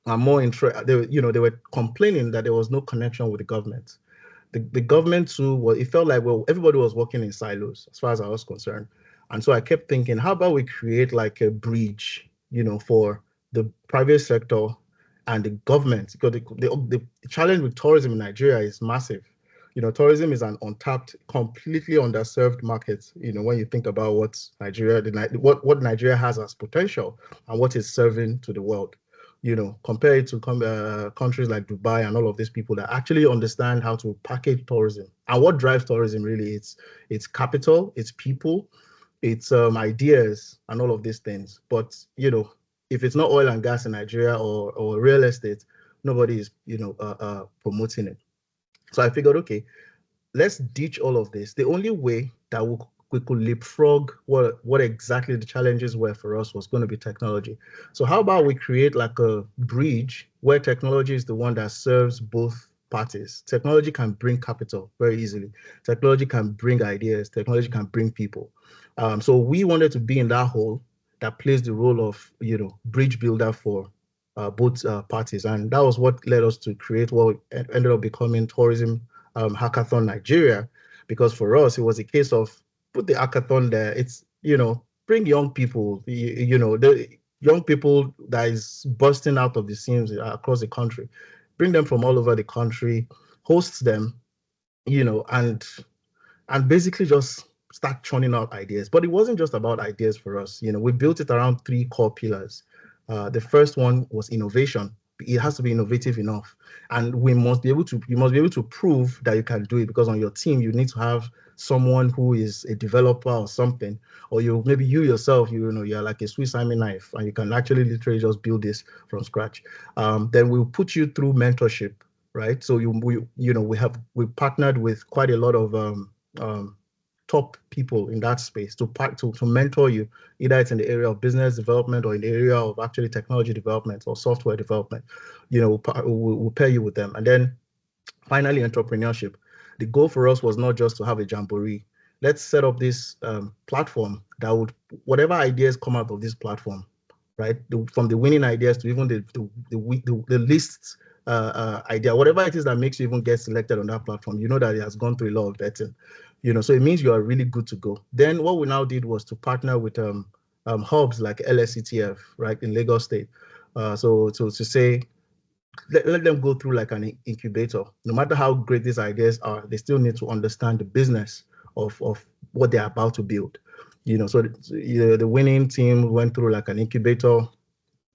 are more interested. They were complaining that there was no connection with the government. The government too, well, it felt like, well, everybody was working in silos as far as I was concerned. And so I kept thinking, how about we create like a bridge, you know, for the private sector and the government? Because the challenge with tourism in Nigeria is massive. You know, tourism is an untapped, completely underserved market. You know, when you think about what Nigeria has as potential and what it's serving to the world. You know, compare it to countries like Dubai and all of these people that actually understand how to package tourism. And what drives tourism really, it's capital, it's people, it's ideas and all of these things. But, you know, if it's not oil and gas in Nigeria or real estate, nobody is, you know, promoting it. So I figured, okay, let's ditch all of this. The only way that we could leapfrog what exactly the challenges were for us was going to be technology. So how about we create like a bridge where technology is the one that serves both parties? Technology can bring capital very easily. Technology can bring ideas. Technology can bring people. So we wanted to be in that hole that plays the role of, you know, bridge builder for both parties. And that was what led us to create what ended up becoming Tourism Hackathon Nigeria, because for us, it was a case of put the hackathon there. It's, you know, bring young people, you know, the young people that is bursting out of the seams across the country, bring them from all over the country, host them, you know, and basically just start churning out ideas. But it wasn't just about ideas for us. You know, we built it around 3 core pillars. The first one was innovation. it has to be innovative enough, and you must be able to prove that you can do it, because on your team you need to have someone who is a developer or something, or maybe you yourself, you're like a Swiss Army knife and you can actually literally just build this from scratch. Then we'll put you through mentorship, right? So we partnered with quite a lot of top people in that space to mentor you, either it's in the area of business development or in the area of actually technology development or software development. We'll pair you with them. And then finally, entrepreneurship. The goal for us was not just to have a jamboree. Let's set up this platform that would, whatever ideas come out of this platform, right? From the winning ideas to even the least idea, whatever it is that makes you even get selected on that platform, that it has gone through a lot of vetting, so it means you are really good to go. Then what we now did was to partner with hubs like LSETF, right, in Lagos State. So to say, let them go through like an incubator. No matter how great these ideas are, they still need to understand the business of what they're about to build. So the winning team went through like an incubator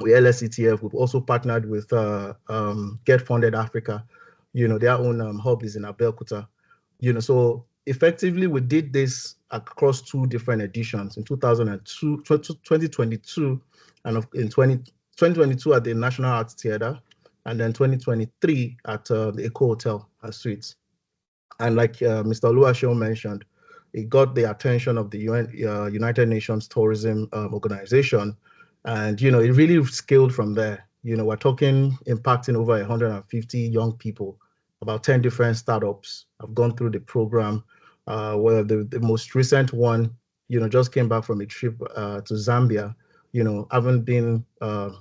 with LSETF. We've also partnered with Get Funded Africa. Their own hub is in Abeokuta. So effectively we did this across 2 different editions in 2022, and in 2022 at the National Arts Theatre, and then 2023 at the Eco Hotel and Suites. And like Mr. Oluwaseun mentioned, it got the attention of the United Nations Tourism Organization, and it really scaled from there. We're talking impacting over 150 young people. About 10 different startups have gone through the program, where the most recent one, just came back from a trip to Zambia, having been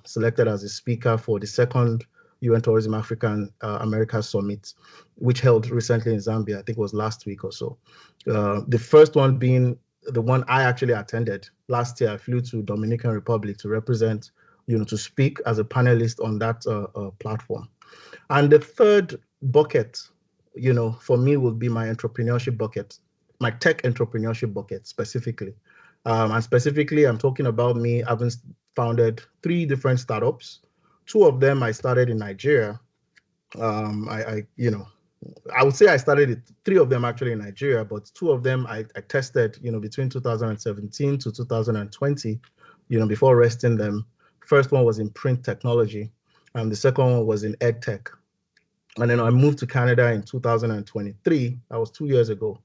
selected as a speaker for the 2nd UN Tourism African America Summit, which held recently in Zambia. I think it was last week or so. The first one being the one I actually attended last year. I flew to Dominican Republic to represent, to speak as a panelist on that platform. And the third bucket, for me would be my entrepreneurship bucket, my tech entrepreneurship bucket specifically. And specifically, I'm talking about me having founded 3 different startups. 2 of them I started in Nigeria. I would say I started it, 3 of them actually in Nigeria, but 2 of them I tested, between 2017 to 2020, before resting them. First one was in print technology, and the second one was in ed tech. And then I moved to Canada in 2023. That was 2 years ago.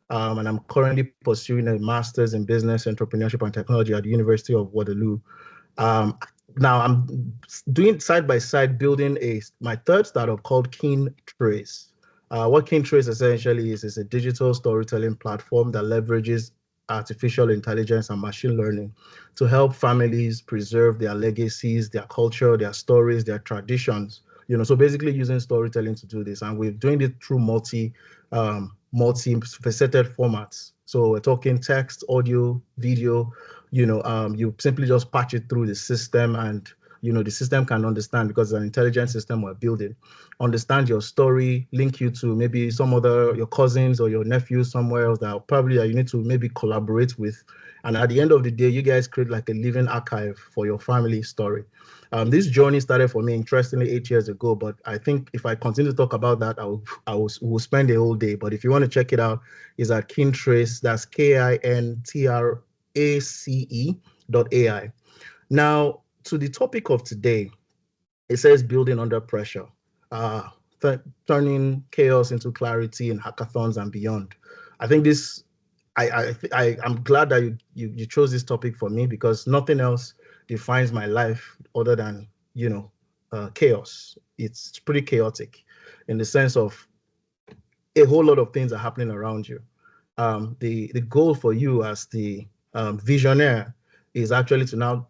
And I'm currently pursuing a master's in business, entrepreneurship, and technology at the University of Waterloo. Now I'm doing side by side building my 3rd startup called Keen Trace. What Keen Trace essentially is a digital storytelling platform that leverages artificial intelligence and machine learning to help families preserve their legacies, their culture, their stories, their traditions. So basically using storytelling to do this, and we're doing it through multi-faceted formats. So we're talking text, audio, video. You simply just patch it through the system, and the system can understand, because it's an intelligent system we're building, understand your story, link you to maybe your cousins or your nephews somewhere else that probably you need to maybe collaborate with. And at the end of the day, you guys create like a living archive for your family story. This journey started for me, interestingly, 8 years ago, but I think if I continue to talk about that, we'll spend a whole day. But if you want to check it out, it's at Kintrace, that's KINTRACE.ai. Now, to the topic of today, it says building under pressure, turning chaos into clarity in hackathons and beyond. I think this, I'm glad that you chose this topic for me, because nothing else defines my life other than, chaos. It's pretty chaotic in the sense of a whole lot of things are happening around you. The goal for you as the visionaire is actually to now,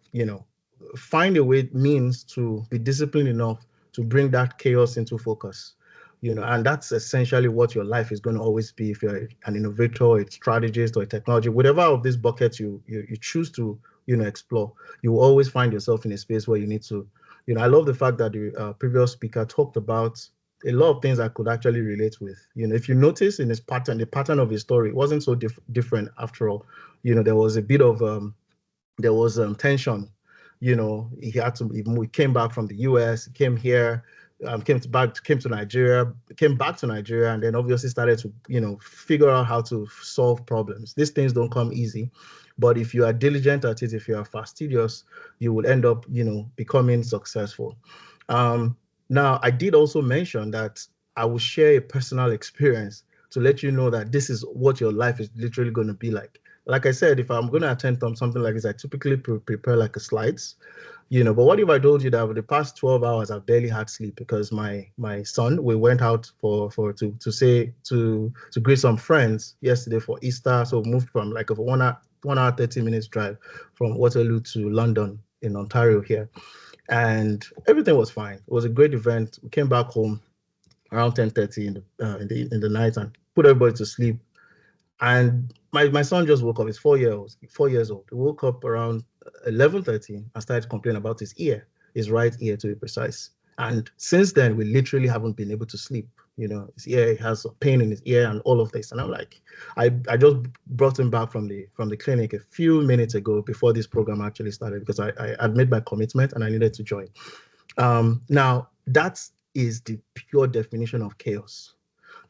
find a means to be disciplined enough to bring that chaos into focus. And that's essentially what your life is going to always be. If you're an innovator, a strategist, or a technology, whatever of these buckets you choose to explore, you will always find yourself in a space where you need to. I love the fact that the previous speaker talked about a lot of things I could actually relate with. If you notice in his pattern, the pattern of his story, it wasn't so different after all. There was a bit of tension You know, he had to. He came back from the US. He came here. Came to Nigeria, came back to Nigeria, and then obviously started to, you know, figure out how to solve problems. These things don't come easy, but if you are diligent at it, if you are fastidious, you will end up, you know, becoming successful. Now, I did also mention that I will share a personal experience to let you know that this is what your life is literally going to be like. Like I said, if I'm going to attend something like this, I typically prepare like a slides, you know. But what if I told you that over the past 12 hours I've barely had sleep because my son, we went out to greet some friends yesterday for Easter. So we moved from like a 1 hour 30 minutes drive from Waterloo to London in Ontario here, and everything was fine. It was a great event. We came back home around 10:30 in the night and put everybody to sleep. And my son just woke up. He's 4 years old. He woke up around 11:30 and started complaining about his ear, his right ear to be precise. And since then, we literally haven't been able to sleep. You know, his ear has a pain in his ear and all of this. And I'm like, I just brought him back from the clinic a few minutes ago before this program actually started, because I had made my commitment and I needed to join. Now, that is the pure definition of chaos.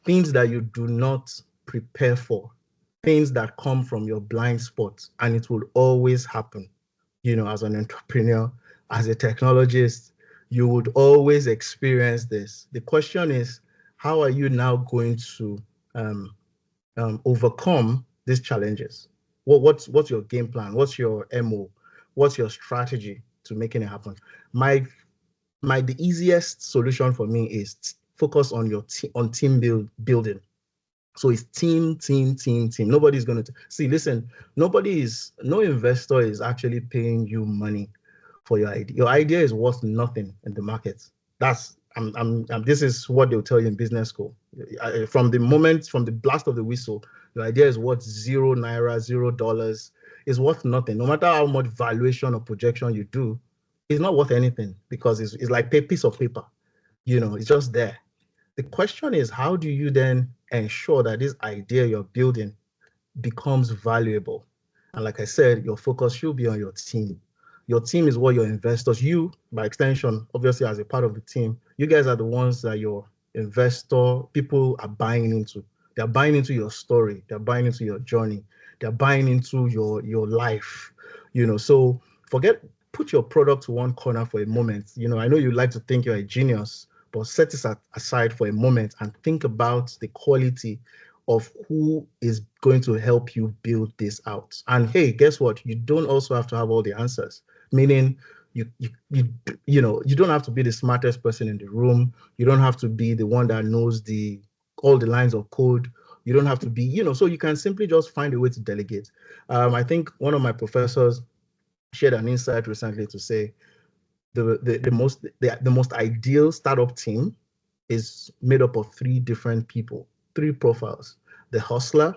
Things that you do not prepare for, things that come from your blind spot, and it will always happen. You know, as an entrepreneur, as a technologist, you would always experience this. The question is, how are you now going to overcome these challenges? What's your game plan? What's your MO? What's your strategy to making it happen? The easiest solution for me is focus on your team building. So it's team. Nobody's going to see. Listen, no investor is actually paying you money for your idea. Your idea is worth nothing in the market. This is what they'll tell you in business school. From the blast of the whistle, your idea is worth zero naira, $0. It's worth nothing. No matter how much valuation or projection you do, it's not worth anything, because it's like a piece of paper. You know, it's just there. The question is, how do you then ensure that this idea you're building becomes valuable? And like I said, your focus should be on your team. Your team is what your investors, you, by extension, obviously as a part of the team, you guys are the ones that your investor, people are buying into. They're buying into your story. They're buying into your journey. They're buying into your life. You know, so put your product to one corner for a moment. You know, I know you like to think you're a genius, but set it aside for a moment and think about the quality of who is going to help you build this out. And hey, guess what? You don't also have to have all the answers. Meaning, you don't have to be the smartest person in the room. You don't have to be the one that knows all the lines of code. You don't have to be, so you can simply just find a way to delegate. I think one of my professors shared an insight recently to say the most ideal startup team is made up of three different people, three profiles: the hustler,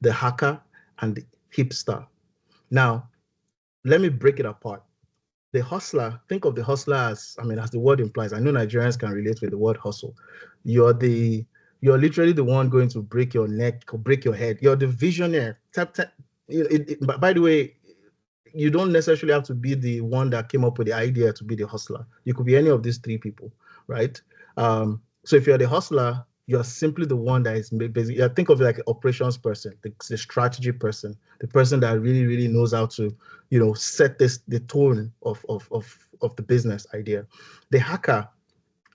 the hacker, and the hipster. Now, let me break it apart. The hustler, think of the hustler as the word implies. I know Nigerians can relate with the word hustle. You're literally the one going to break your neck, break your head. You're the visionary. By the way, you don't necessarily have to be the one that came up with the idea to be the hustler. You could be any of these three people, right? So if you're the hustler, you're simply the one that is basically, I think of it like an operations person, the strategy person, the person that really, really knows how to, set the tone of the business idea. The hacker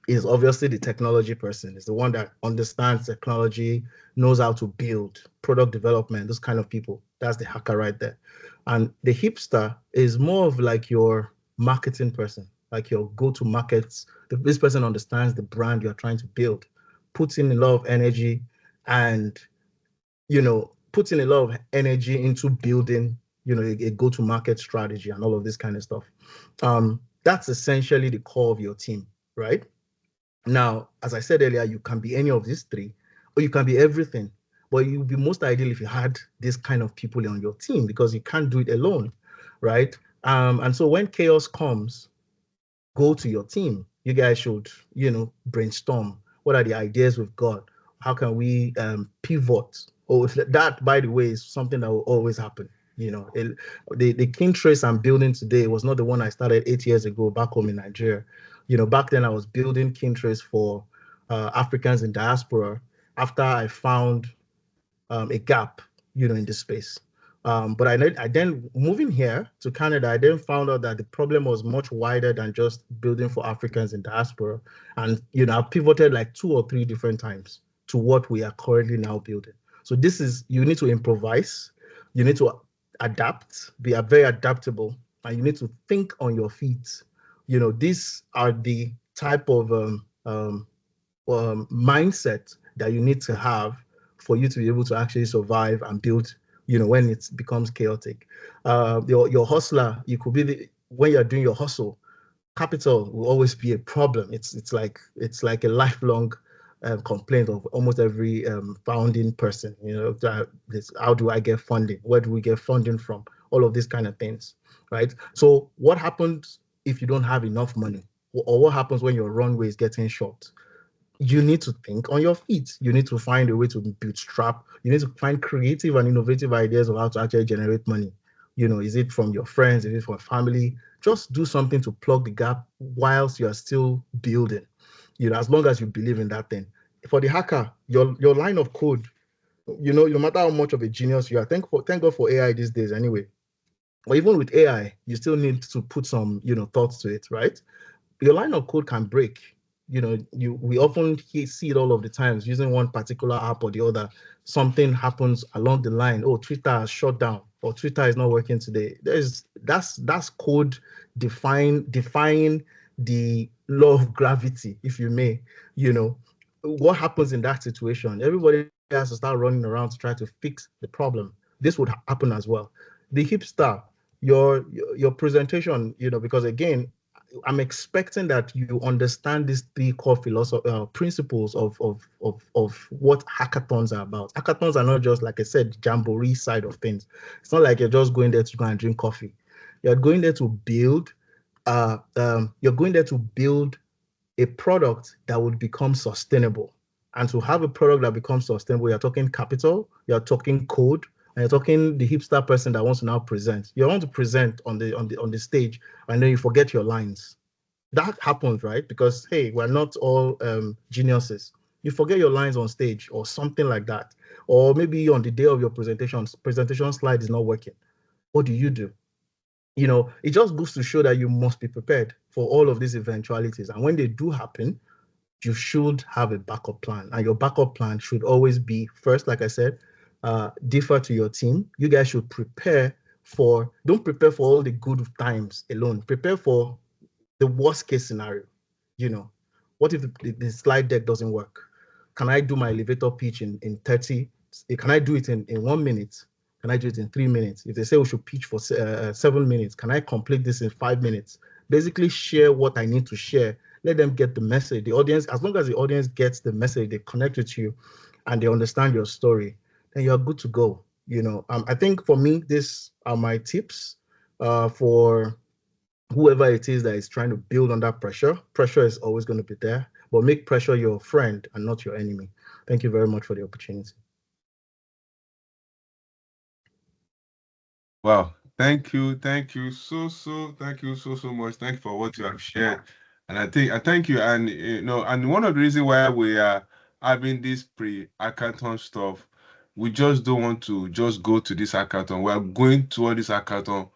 is obviously the technology person. Is the one that understands technology, knows how to build product development, those kind of people. That's the hacker right there. And the hipster is more of like your marketing person, like your go-to markets. This person understands the brand you're trying to build, puts in a lot of energy, and puts in a lot of energy into building, a go-to market strategy and all of this kind of stuff. That's essentially the core of your team, right? Now, as I said earlier, you can be any of these three, or you can be everything. But it would be most ideal if you had this kind of people on your team, because you can't do it alone, right? And so when chaos comes, go to your team. You guys should, brainstorm. What are the ideas we've got? How can we pivot? That, by the way, is something that will always happen. The kin trace I'm building today was not the one I started 8 years ago back home in Nigeria. Back then I was building kin trace for Africans in diaspora after I found a gap, in this space. But I then moving here to Canada, I then found out that the problem was much wider than just building for Africans in diaspora. And, I pivoted like 2 or 3 different times to what we are currently now building. So you need to improvise, you need to adapt, be very adaptable, and you need to think on your feet. These are the type of mindset that you need to have for you to be able to actually survive and build, when it becomes chaotic. Your hustler, you could be when you're doing your hustle, capital will always be a problem. It's like a lifelong complaint of almost every founding person. How do I get funding? Where do we get funding from? All of these kind of things, right? So what happens if you don't have enough money, or what happens when your runway is getting short? You need to think on your feet. You need to find a way to bootstrap. You need to find creative and innovative ideas of how to actually generate money. Is it from your friends? Is it from family? Just do something to plug the gap whilst you are still building. As long as you believe in that thing. For the hacker, your line of code, no matter how much of a genius you are, thank God for AI these days anyway. Or even with AI, you still need to put some, thoughts to it, right? Your line of code can break. We often see it all of the times using one particular app or the other. Something happens along the line. Oh, Twitter has shut down, or Twitter is not working today. That's code defying the law of gravity, if you may. What happens in that situation? Everybody has to start running around to try to fix the problem. This would happen as well. The hipster, your presentation, because again, I'm expecting that you understand these 3 core principles of what hackathons are about. Hackathons are not just, like I said, jamboree side of things. It's not like you're just going there to go and drink coffee. You're going there to build. You're going there to build a product that would become sustainable. And to have a product that becomes sustainable, you're talking capital, you're talking code, and you're talking the hipster person that wants to now present. You want to present on the stage, and then you forget your lines. That happens, right? Because hey, we're not all geniuses. You forget your lines on stage or something like that. Or maybe on the day of your presentation slide is not working. What do? It just goes to show that you must be prepared for all of these eventualities. And when they do happen, you should have a backup plan. And your backup plan should always be, first, like I said, defer to your team. You guys should don't prepare for all the good times alone. Prepare for the worst case scenario. What if the slide deck doesn't work? Can I do my elevator pitch in 30? Can I do it in 1 minute? Can I do it in 3 minutes? If they say we should pitch for 7 minutes, can I complete this in 5 minutes? Basically share what I need to share. Let them get the message. The audience, as long as the audience gets the message, they connect with you and they understand your story, then you're good to go. I think for me, these are my tips for whoever it is that is trying to build under pressure. Pressure is always going to be there, but make pressure your friend and not your enemy. Thank you very much for the opportunity. Wow, thank you so much. Thank you for what you have shared, and I thank you. And and one of the reasons why we are having this pre-hackathon stuff, we just don't want to just go to this hackathon. We are going toward this hackathon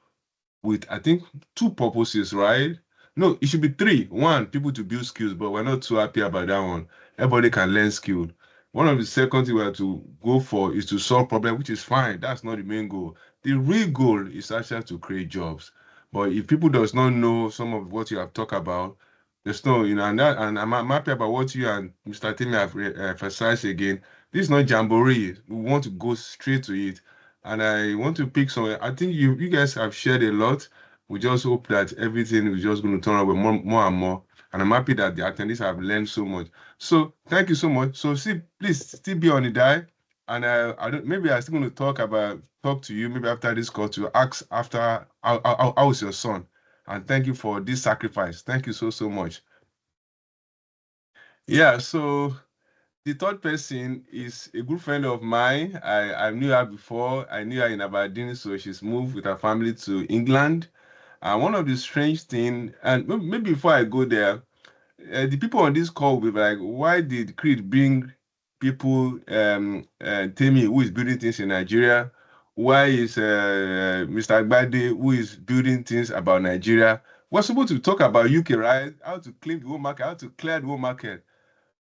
with, I think, 2 purposes, right? No, it should be 3. 1, people to build skills, but we're not too happy about that one. Everybody can learn skill. One of the second thing we have to go for is to solve problems, which is fine. That's not the main goal. The real goal is actually to create jobs. But if people does not know some of what you have talked about, there's no, and I'm happy about what you and Mr. Temi have emphasized again. This is not jamboree. We want to go straight to it. And I want to pick some. I think you guys have shared a lot. We just hope that everything is just going to turn out with more and more. And I'm happy that the attendees have learned so much. So thank you so much. So please still be on the dial. And I don't. Maybe I'm still going to talk to you. Maybe after this call to ask after how is your son. And thank you for this sacrifice. Thank you so much. Yeah. So the third person is a good friend of mine. I knew her before. I knew her in Aberdeen, so she's moved with her family to England. And one of the strange things, and maybe before I go there, the people on this call will be like, why did CREED bring people, Temi, who is building things in Nigeria? Why is Mr. Gbade, who is building things about Nigeria? We're supposed to talk about UK, right? How to claim the whole market, how to clear the whole market.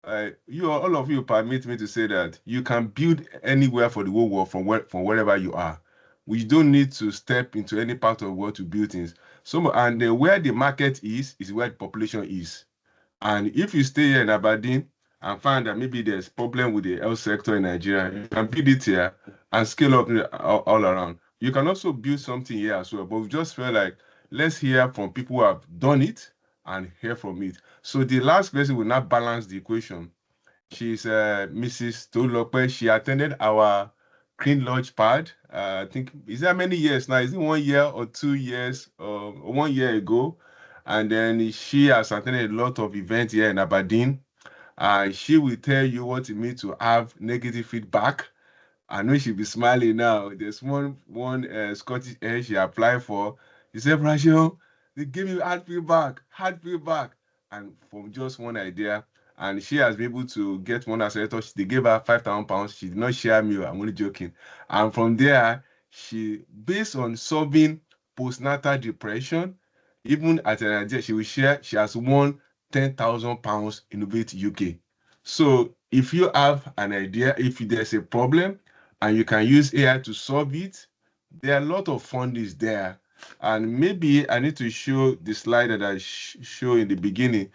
All of you permit me to say that you can build anywhere for the whole world from wherever you are. We don't need to step into any part of the world to build things. Where the market is where the population is. And if you stay here in Aberdeen and find that maybe there's problem with the health sector in Nigeria, you can build it here and scale up all around. You can also build something here as well. But we just felt like, let's hear from people who have done it and hear from it. So the last person will not balance the equation. She's Mrs. Tolulope. She attended our Green Lodge pad. I think, is that many years now? Is it 1 year or 2 years or 1 year ago? And then she has attended a lot of events here in Aberdeen. She will tell you what it means to have negative feedback. I know she'll be smiling now. There's one Scottish air she applied for. She said, Rachel, they gave me hard feedback. And from just one idea, and she has been able to get one accelerator. They gave her £5,000. She did not share me. I'm only joking. And from there, based on solving postnatal depression, even at an idea, she will share. She has won £10,000 Innovate UK. So if you have an idea, if there's a problem, and you can use AI to solve it, there are a lot of fundings there. And maybe I need to show the slide that I show in the beginning,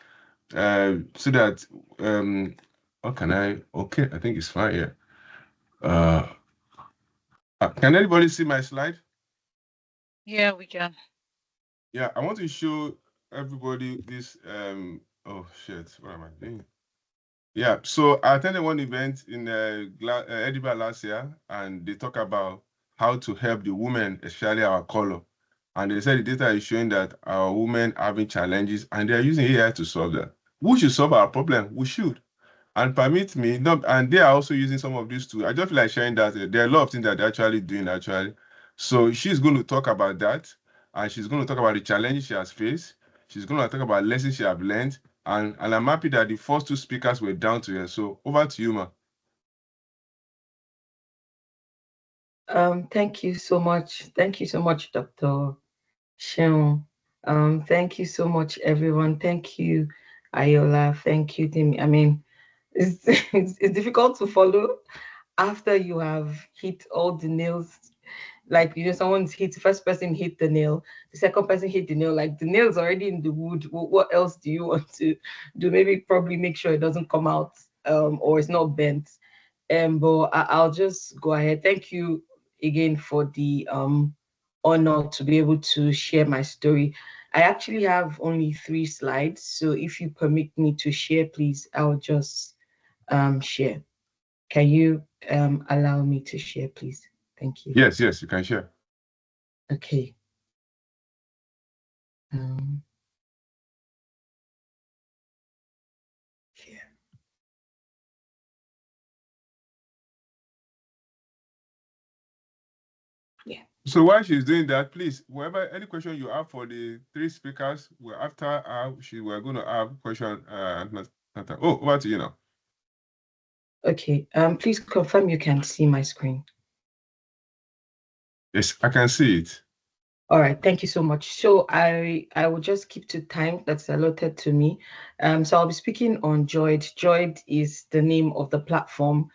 so that how can I? Okay, I think it's fine here. Can anybody see my slide? Yeah, we can. Yeah, I want to show everybody this. Oh shit, what am I doing? Yeah, so I attended one event in Edinburgh last year, and they talk about how to help the women, especially our color. And they said the data is showing that our women having challenges, and they're using AI to solve that. We should solve our problem. We should. And permit me, and they are also using some of these tools. I just feel like sharing that there are a lot of things that they're actually doing actually. So she's going to talk about that, and she's going to talk about the challenges she has faced. She's going to talk about lessons she have learned, and I'm happy that the first two speakers were down to her. So over to you, ma. Thank you so much. Thank you so much, Dr. Sheon. Thank you so much, everyone. Thank you, Ayoola. Thank you, Temi. I mean, it's difficult to follow after you have hit all the nails. Like, someone's hit, the first person hit the nail, the second person hit the nail, like the nail's already in the wood. What else do you want to do? Maybe probably make sure it doesn't come out, or it's not bent. But I'll just go ahead. Thank you again for the honor to be able to share my story. I actually have only 3 slides, so if you permit me to share, please, I'll just share. Can you allow me to share, please? Thank you. Yes, you can share. Okay. Share. Yeah. So while she's doing that, please, whoever any question you have for the 3 speakers, after we're going to have question. Oh, over to you now. Okay. Please confirm you can see my screen. Yes, I can see it. All right, thank you so much. So I will just keep to time that's allotted to me. So I'll be speaking on Joyd. Joyd is the name of the platform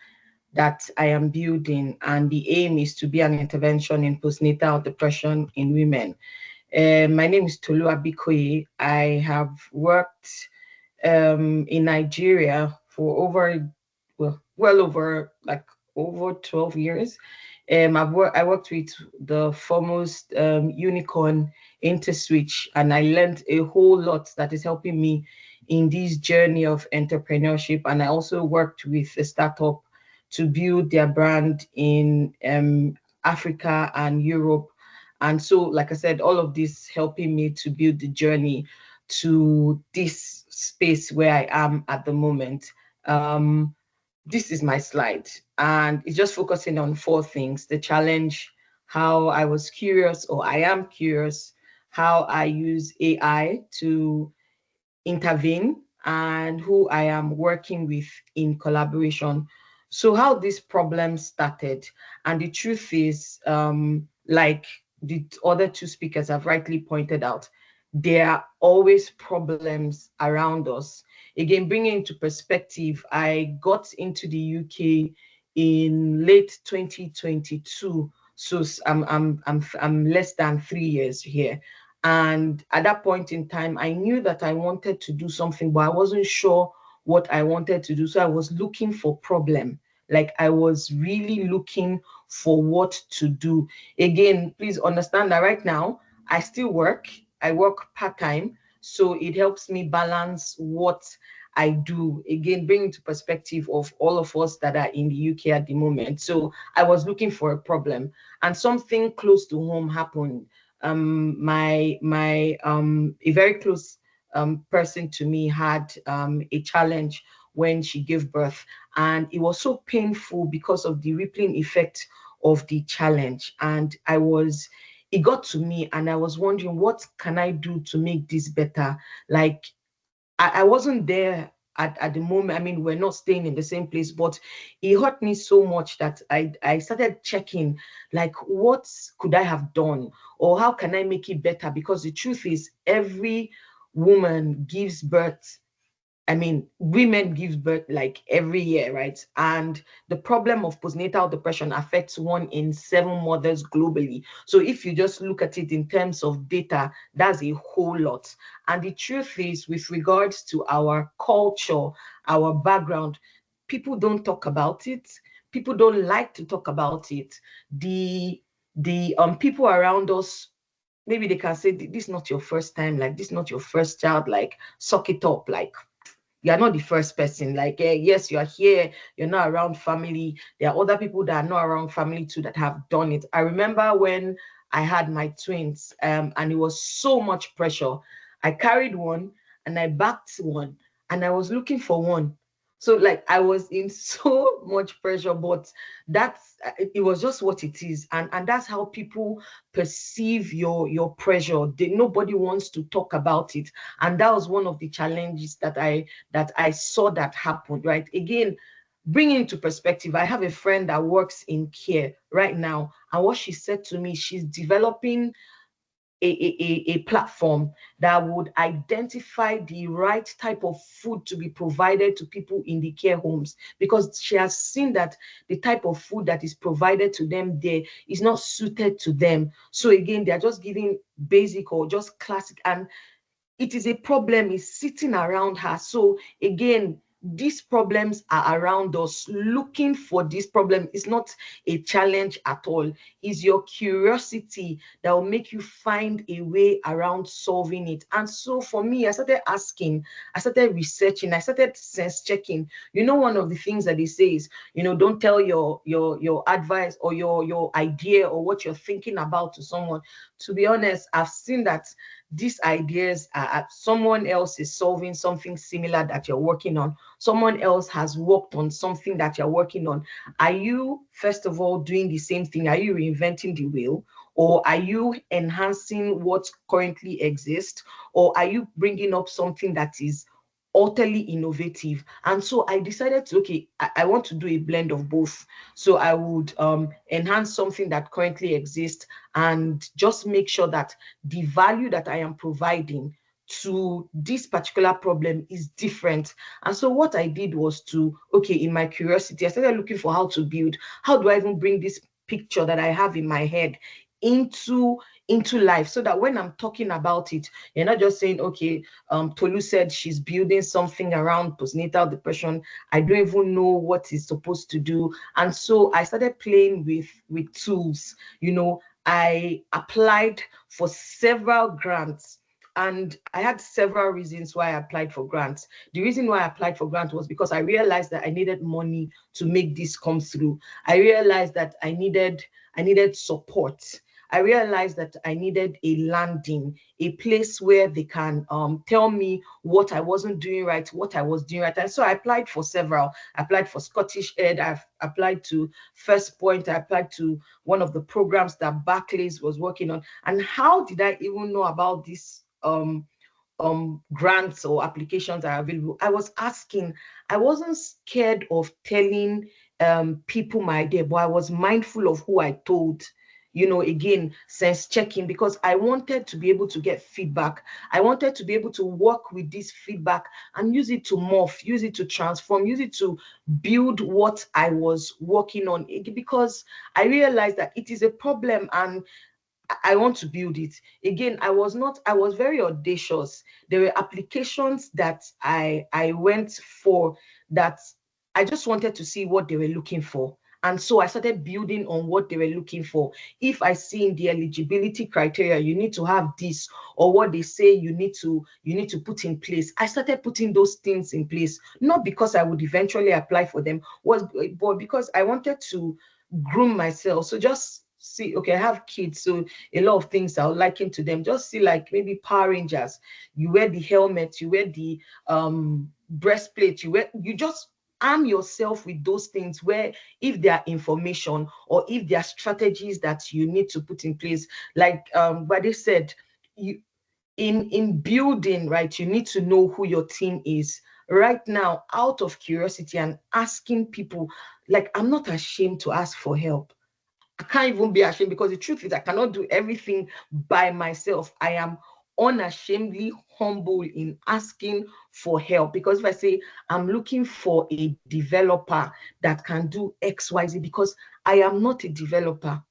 that I am building, and the aim is to be an intervention in postnatal depression in women. My name is Abikoye. I have worked in Nigeria for over 12 years. I worked with the foremost unicorn InterSwitch, and I learned a whole lot that is helping me in this journey of entrepreneurship. And I also worked with a startup to build their brand in Africa and Europe. And so, like I said, all of this helping me to build the journey to this space where I am at the moment. this is my slide, and it's just focusing on 4 things: the challenge, how I was curious, or I am curious, how I use AI to intervene, and who I am working with in collaboration. So how this problem started, and the truth is, like the other 2 speakers have rightly pointed out, there are always problems around us. Again, bringing into perspective, I got into the UK in late 2022, so I'm less than 3 years here. And at that point in time, I knew that I wanted to do something, but I wasn't sure what I wanted to do. So I was looking for problem. Like, I was really looking for what to do. Again, please understand that right now, I still work. I work part-time. So it helps me balance what I do. Again, bringing to perspective of all of us that are in the UK at the moment. So I was looking for a problem, and something close to home happened. A very close person to me had a challenge when she gave birth, and it was so painful because of the rippling effect of the challenge. And it got to me, and I was wondering, what can I do to make this better? Like, I wasn't there at the moment. I mean, we're not staying in the same place, but it hurt me so much that I started checking, like, what could I have done, or how can I make it better? Because the truth is, every woman gives birth. I mean, women give birth like every year, right? And the problem of postnatal depression affects 1 in 7 mothers globally. So if you just look at it in terms of data, that's a whole lot. And the truth is, with regards to our culture, our background, people don't talk about it. People don't like to talk about it. The people around us, maybe they can say, this is not your first time, like, this is not your first child, like, suck it up, like, you're not the first person. Like, yes, you're here, you're not around family. There are other people that are not around family too that have done it. I remember when I had my twins, and it was so much pressure. I carried one and I backed one, and I was looking for one. So, like, I was in so much pressure, but it was just what it is. And that's how people perceive your pressure. Nobody wants to talk about it. And that was one of the challenges that I saw that happen, right? Again, bringing into perspective, I have a friend that works in care right now, and what she said to me, she's developing a platform that would identify the right type of food to be provided to people in the care homes, because she has seen that the type of food that is provided to them there is not suited to them. So again, they're just giving basic or just classic, and it is a problem, is sitting around her. So again, these problems are around us. Looking for this problem is not a challenge at all. It's your curiosity that will make you find a way around solving it. And so for me, I started asking, I started researching, I started sense checking. You know, one of the things that they say is, don't tell your advice or your idea or what you're thinking about to someone. To be honest, I've seen that these ideas are someone else is solving something similar that you're working on. Someone else has worked on something that you're working on. Are you, first of all, doing the same thing? Are you reinventing the wheel? Or are you enhancing what currently exists? Or are you bringing up something that is utterly innovative? And so I decided to, okay, I want to do a blend of both. So I would enhance something that currently exists and just make sure that the value that I am providing to this particular problem is different. And so what I did was to, okay, in my curiosity, I started looking for how to build. How do I even bring this picture that I have in my head into life, so that when I'm talking about it, you're not just saying, okay, Tolu said she's building something around postnatal depression. I don't even know what it's supposed to do. And so I started playing with tools. I applied for several grants, and I had several reasons why I applied for grants. The reason why I applied for grants was because I realized that I needed money to make this come through. I realized that I needed support. I realized that I needed a landing, a place where they can tell me what I wasn't doing right, what I was doing right. And so I applied for several. I applied for Scottish Ed, I've applied to First Point, I applied to one of the programs that Barclays was working on. And how did I even know about this grants or applications are available? I was asking. I wasn't scared of telling people my idea, but I was mindful of who I told. Again, sense checking, because I wanted to be able to get feedback. I wanted to be able to work with this feedback and use it to morph, use it to transform, use it to build what I was working on, because I realized that it is a problem and I want to build it. Again, I was very audacious. There were applications that I went for that I just wanted to see what they were looking for. And so I started building on what they were looking for. If I see in the eligibility criteria, you need to have this, or what they say you need to put in place, I started putting those things in place, not because I would eventually apply for them, but because I wanted to groom myself. So just see, okay, I have kids, so a lot of things I would liken to them. Just see, like maybe Power Rangers, you wear the helmet, you wear the breastplate, you just arm yourself with those things, where if there are information or if there are strategies that you need to put in place, like Gbade said, you in building, right, you need to know who your team is. Right now, out of curiosity and asking people, like, I'm not ashamed to ask for help. I can't even be ashamed, because the truth is I cannot do everything by myself. I am unashamedly humble in asking for help, because if I say I'm looking for a developer that can do XYZ, because I am not a developer.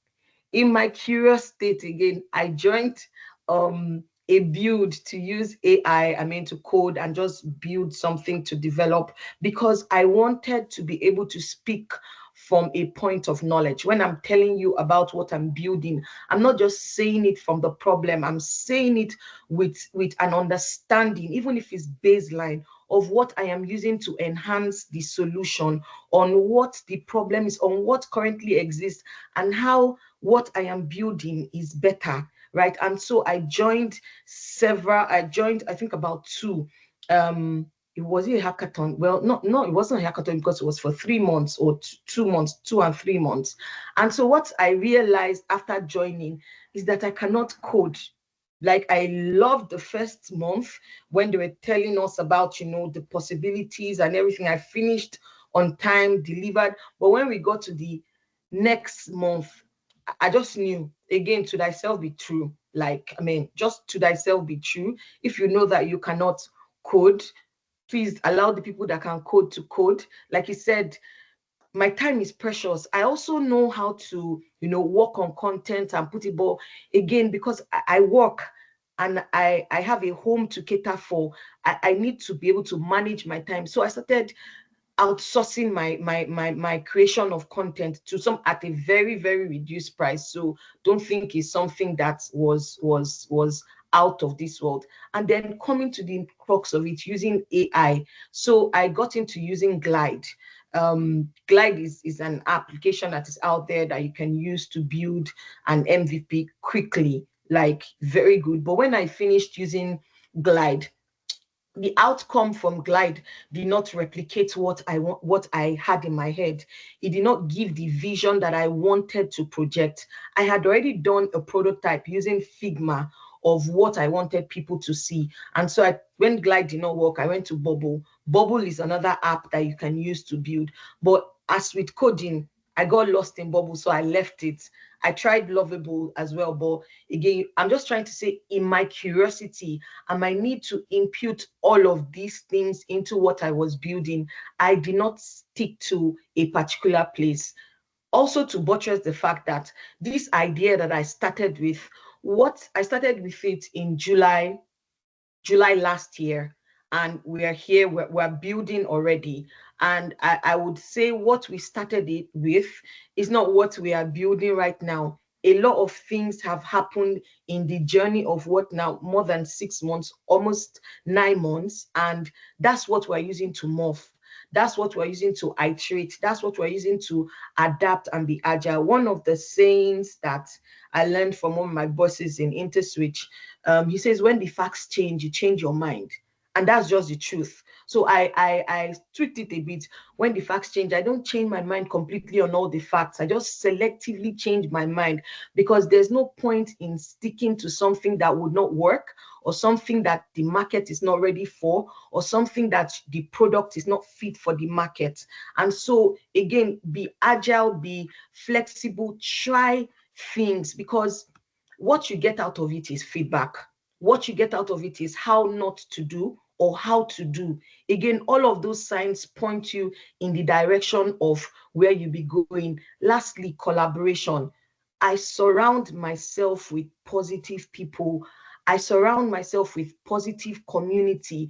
In my curious state, again, I joined a build to use AI, to code and just build something to develop, because I wanted to be able to speak from a point of knowledge. When I'm telling you about what I'm building, I'm not just saying it from the problem, I'm saying it with an understanding, even if it's baseline, of what I am using to enhance the solution, on what the problem is, on what currently exists, and how what I am building is better, right? And so I joined, I think about two. It was a hackathon. Well, no, it wasn't a hackathon, because it was for 3 months or 2 months, 2 and 3 months. And so what I realized after joining is that I cannot code. Like, I loved the first month when they were telling us about, the possibilities and everything. I finished on time, delivered. But when we got to the next month, I just knew, again, to thyself be true. Like, just to thyself be true. If you know that you cannot code, please allow the people that can code to code. Like he said, my time is precious. I also know how to, work on content and put it, but again, because I work and I have a home to cater for, I need to be able to manage my time. So I started outsourcing my creation of content to some at a very, very reduced price. So don't think it's something that was out of this world. And then coming to the crux of it, using AI. So I got into using Glide. Glide is an application that is out there that you can use to build an MVP quickly, like very good. But when I finished using Glide, the outcome from Glide did not replicate what I had in my head. It did not give the vision that I wanted to project. I had already done a prototype using Figma of what I wanted people to see. And so when Glide did not work, I went to Bubble. Bubble is another app that you can use to build. But as with coding, I got lost in Bubble, so I left it. I tried Lovable as well, but again, I'm just trying to say, in my curiosity and my need to impute all of these things into what I was building, I did not stick to a particular place. Also, to buttress the fact that this idea that I started with, I started with it in July last year, and we are here, we're building already. And I would say what we started it with is not what we are building right now. A lot of things have happened in the journey of what now, more than 6 months, almost 9 months. And that's what we're using to morph. That's what we're using to iterate. That's what we're using to adapt and be agile. One of the sayings that I learned from one of my bosses in InterSwitch, he says, when the facts change, you change your mind. And that's just the truth. So I tweaked it a bit. When the facts change, I don't change my mind completely on all the facts. I just selectively change my mind, because there's no point in sticking to something that would not work, or something that the market is not ready for, or something that the product is not fit for the market. And so again, be agile, be flexible, try things, because what you get out of it is feedback. What you get out of it is how not to do or how to do. Again, all of those signs point you in the direction of where you be going. Lastly, collaboration. I surround myself with positive people. I surround myself with positive community.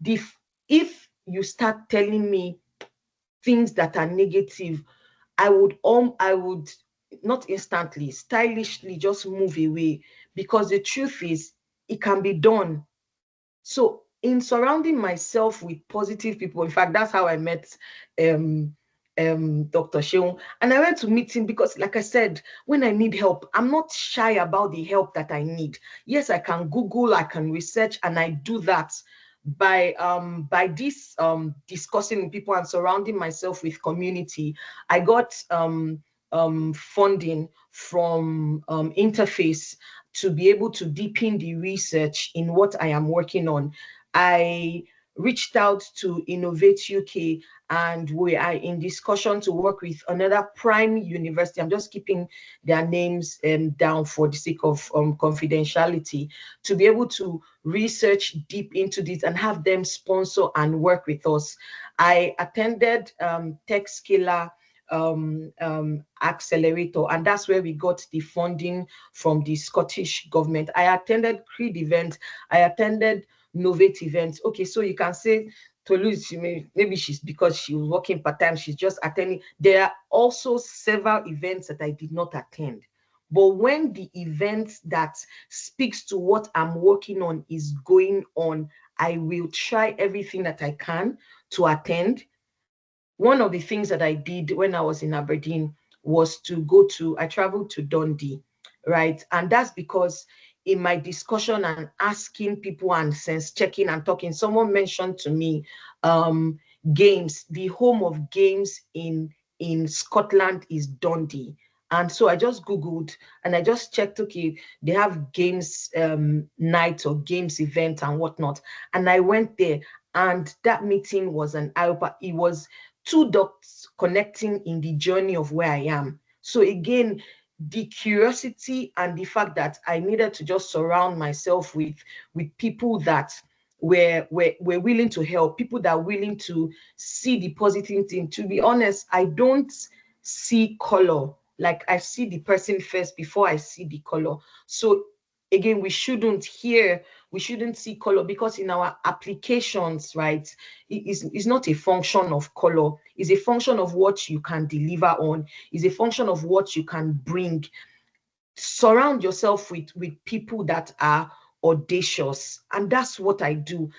If you start telling me things that are negative, I would not instantly, stylishly just move away, because the truth is it can be done. So in surrounding myself with positive people, in fact, that's how I met Dr. Sheung. And I went to meet him because, like I said, when I need help, I'm not shy about the help that I need. Yes, I can Google, I can research, and I do that by this discussing with people and surrounding myself with community. I got funding from Interface to be able to deepen the research in what I am working on. I reached out to Innovate UK, and we are in discussion to work with another prime university. I'm just keeping their names down for the sake of confidentiality, to be able to research deep into this and have them sponsor and work with us. I attended TechScaler accelerator, and that's where we got the funding from the Scottish government. I attended CREED events, I attended Novate events. Okay, so you can say Tolu, maybe she's, because she was working part-time, she's just attending. There are also several events that I did not attend. But when the event that speaks to what I'm working on is going on, I will try everything that I can to attend. One of the things that I did when I was in Aberdeen was I traveled to Dundee, right? And that's because in my discussion and asking people and sense checking and talking, someone mentioned to me games, the home of games in Scotland is Dundee. And so I just Googled and I just checked, okay, they have games night or games event and whatnot. And I went there, and that meeting was an eye-opener. It was 2 dots connecting in the journey of where I am. So again, the curiosity and the fact that I needed to just surround myself with people that were willing to help, people that are willing to see the positive thing. To be honest, I don't see color. Like, I see the person first before I see the color. So again, we shouldn't see color, because in our applications, right, it's not a function of color. It's a function of what you can deliver on. It's a function of what you can bring. Surround yourself with people that are audacious, and that's what I do.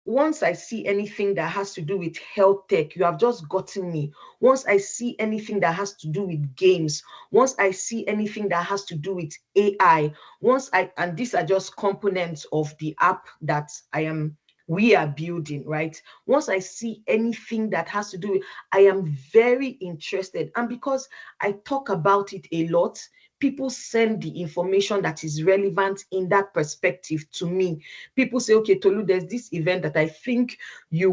Once I see anything that has to do with health tech, you have just gotten me. Once I see anything that has to do with games, once I see anything that has to do with AI, and these are just components of the app that we are building, right? Once I see anything that has to do with, I am very interested. And because I talk about it a lot, people send the information that is relevant in that perspective to me. People say, okay, Tolu, there's this event that I think you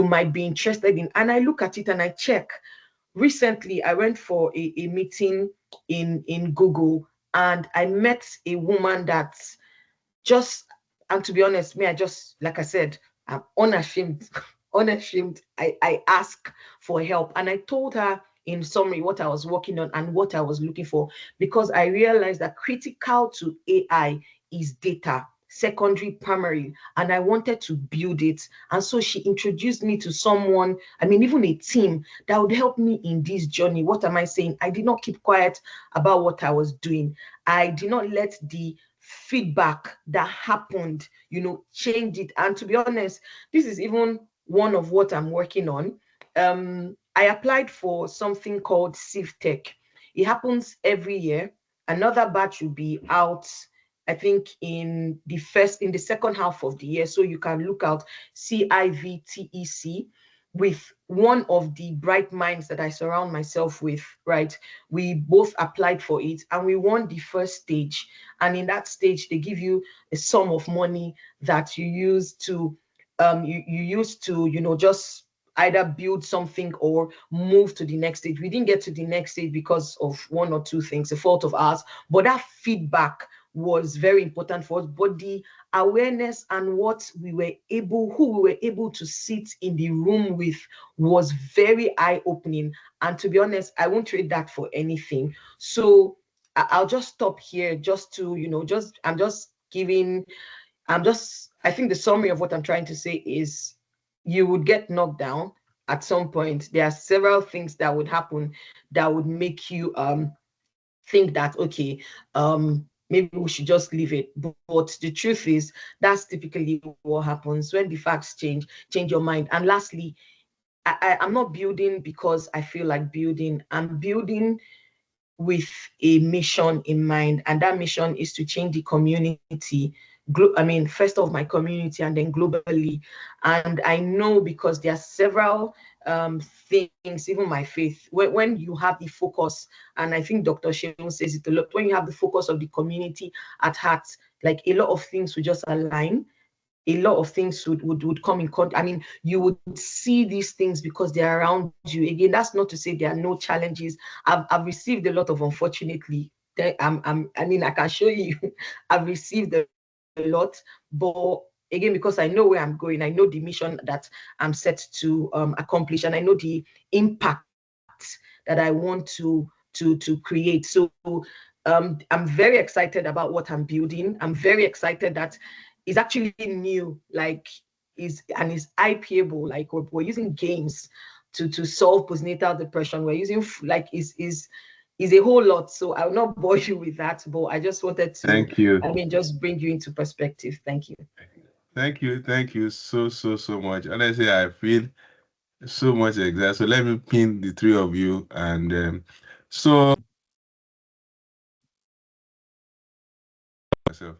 might be interested in. And I look at it and I check. Recently, I went for a meeting in Google, and I met a woman that's just, and to be honest, I just, like I said, I'm unashamed. I ask for help. And I told her in summary what I was working on and what I was looking for, because I realized that critical to AI is data, secondary, primary, and I wanted to build it. And so she introduced me to someone, even a team that would help me in this journey. What am I saying? I did not keep quiet about what I was doing. I did not let the feedback that happened, change it. And to be honest, this is even one of what I'm working on. I applied for something called Civ Tech. It happens every year. Another batch will be out, I think, in the second half of the year. So you can look out CIVTEC with one of the bright minds that I surround myself with, right? We both applied for it and we won the first stage. And in that stage, they give you a sum of money that you use to, just either build something or move to the next stage. We didn't get to the next stage because of one or two things, a fault of ours, but that feedback was very important for us. But the awareness and who we were able to sit in the room with was very eye-opening. And to be honest, I won't trade that for anything. So I'll just stop here just to, I think the summary of what I'm trying to say is you would get knocked down at some point. There are several things that would happen that would make you think that, okay, maybe we should just leave it. But the truth is, that's typically what happens when the facts change your mind. And lastly, I'm not building because I feel like building. I'm building with a mission in mind, and that mission is to change the community. First of my community and then globally. And I know because there are several things, even my faith, when you have the focus, and I think Dr. Sheon says it a lot, when you have the focus of the community at heart, like a lot of things will just align. A lot of things would come in contact. You would see these things because they're around you. Again, that's not to say there are no challenges. I've received a lot of, unfortunately, I can show you, I've received a lot, but again, because I know where I'm going, I know the mission that I'm set to accomplish, and I know the impact that I want to create. So I'm very excited about what I'm building. I'm very excited that it's actually new, like is IPable. Like we're using games to solve postnatal depression. We're using is a whole lot. So I will not bore you with that, but I just wanted to, Thank you. Just bring you into perspective. Thank you. Thank you so much. Honestly, I feel so much excited. So let me pin the three of you, and myself.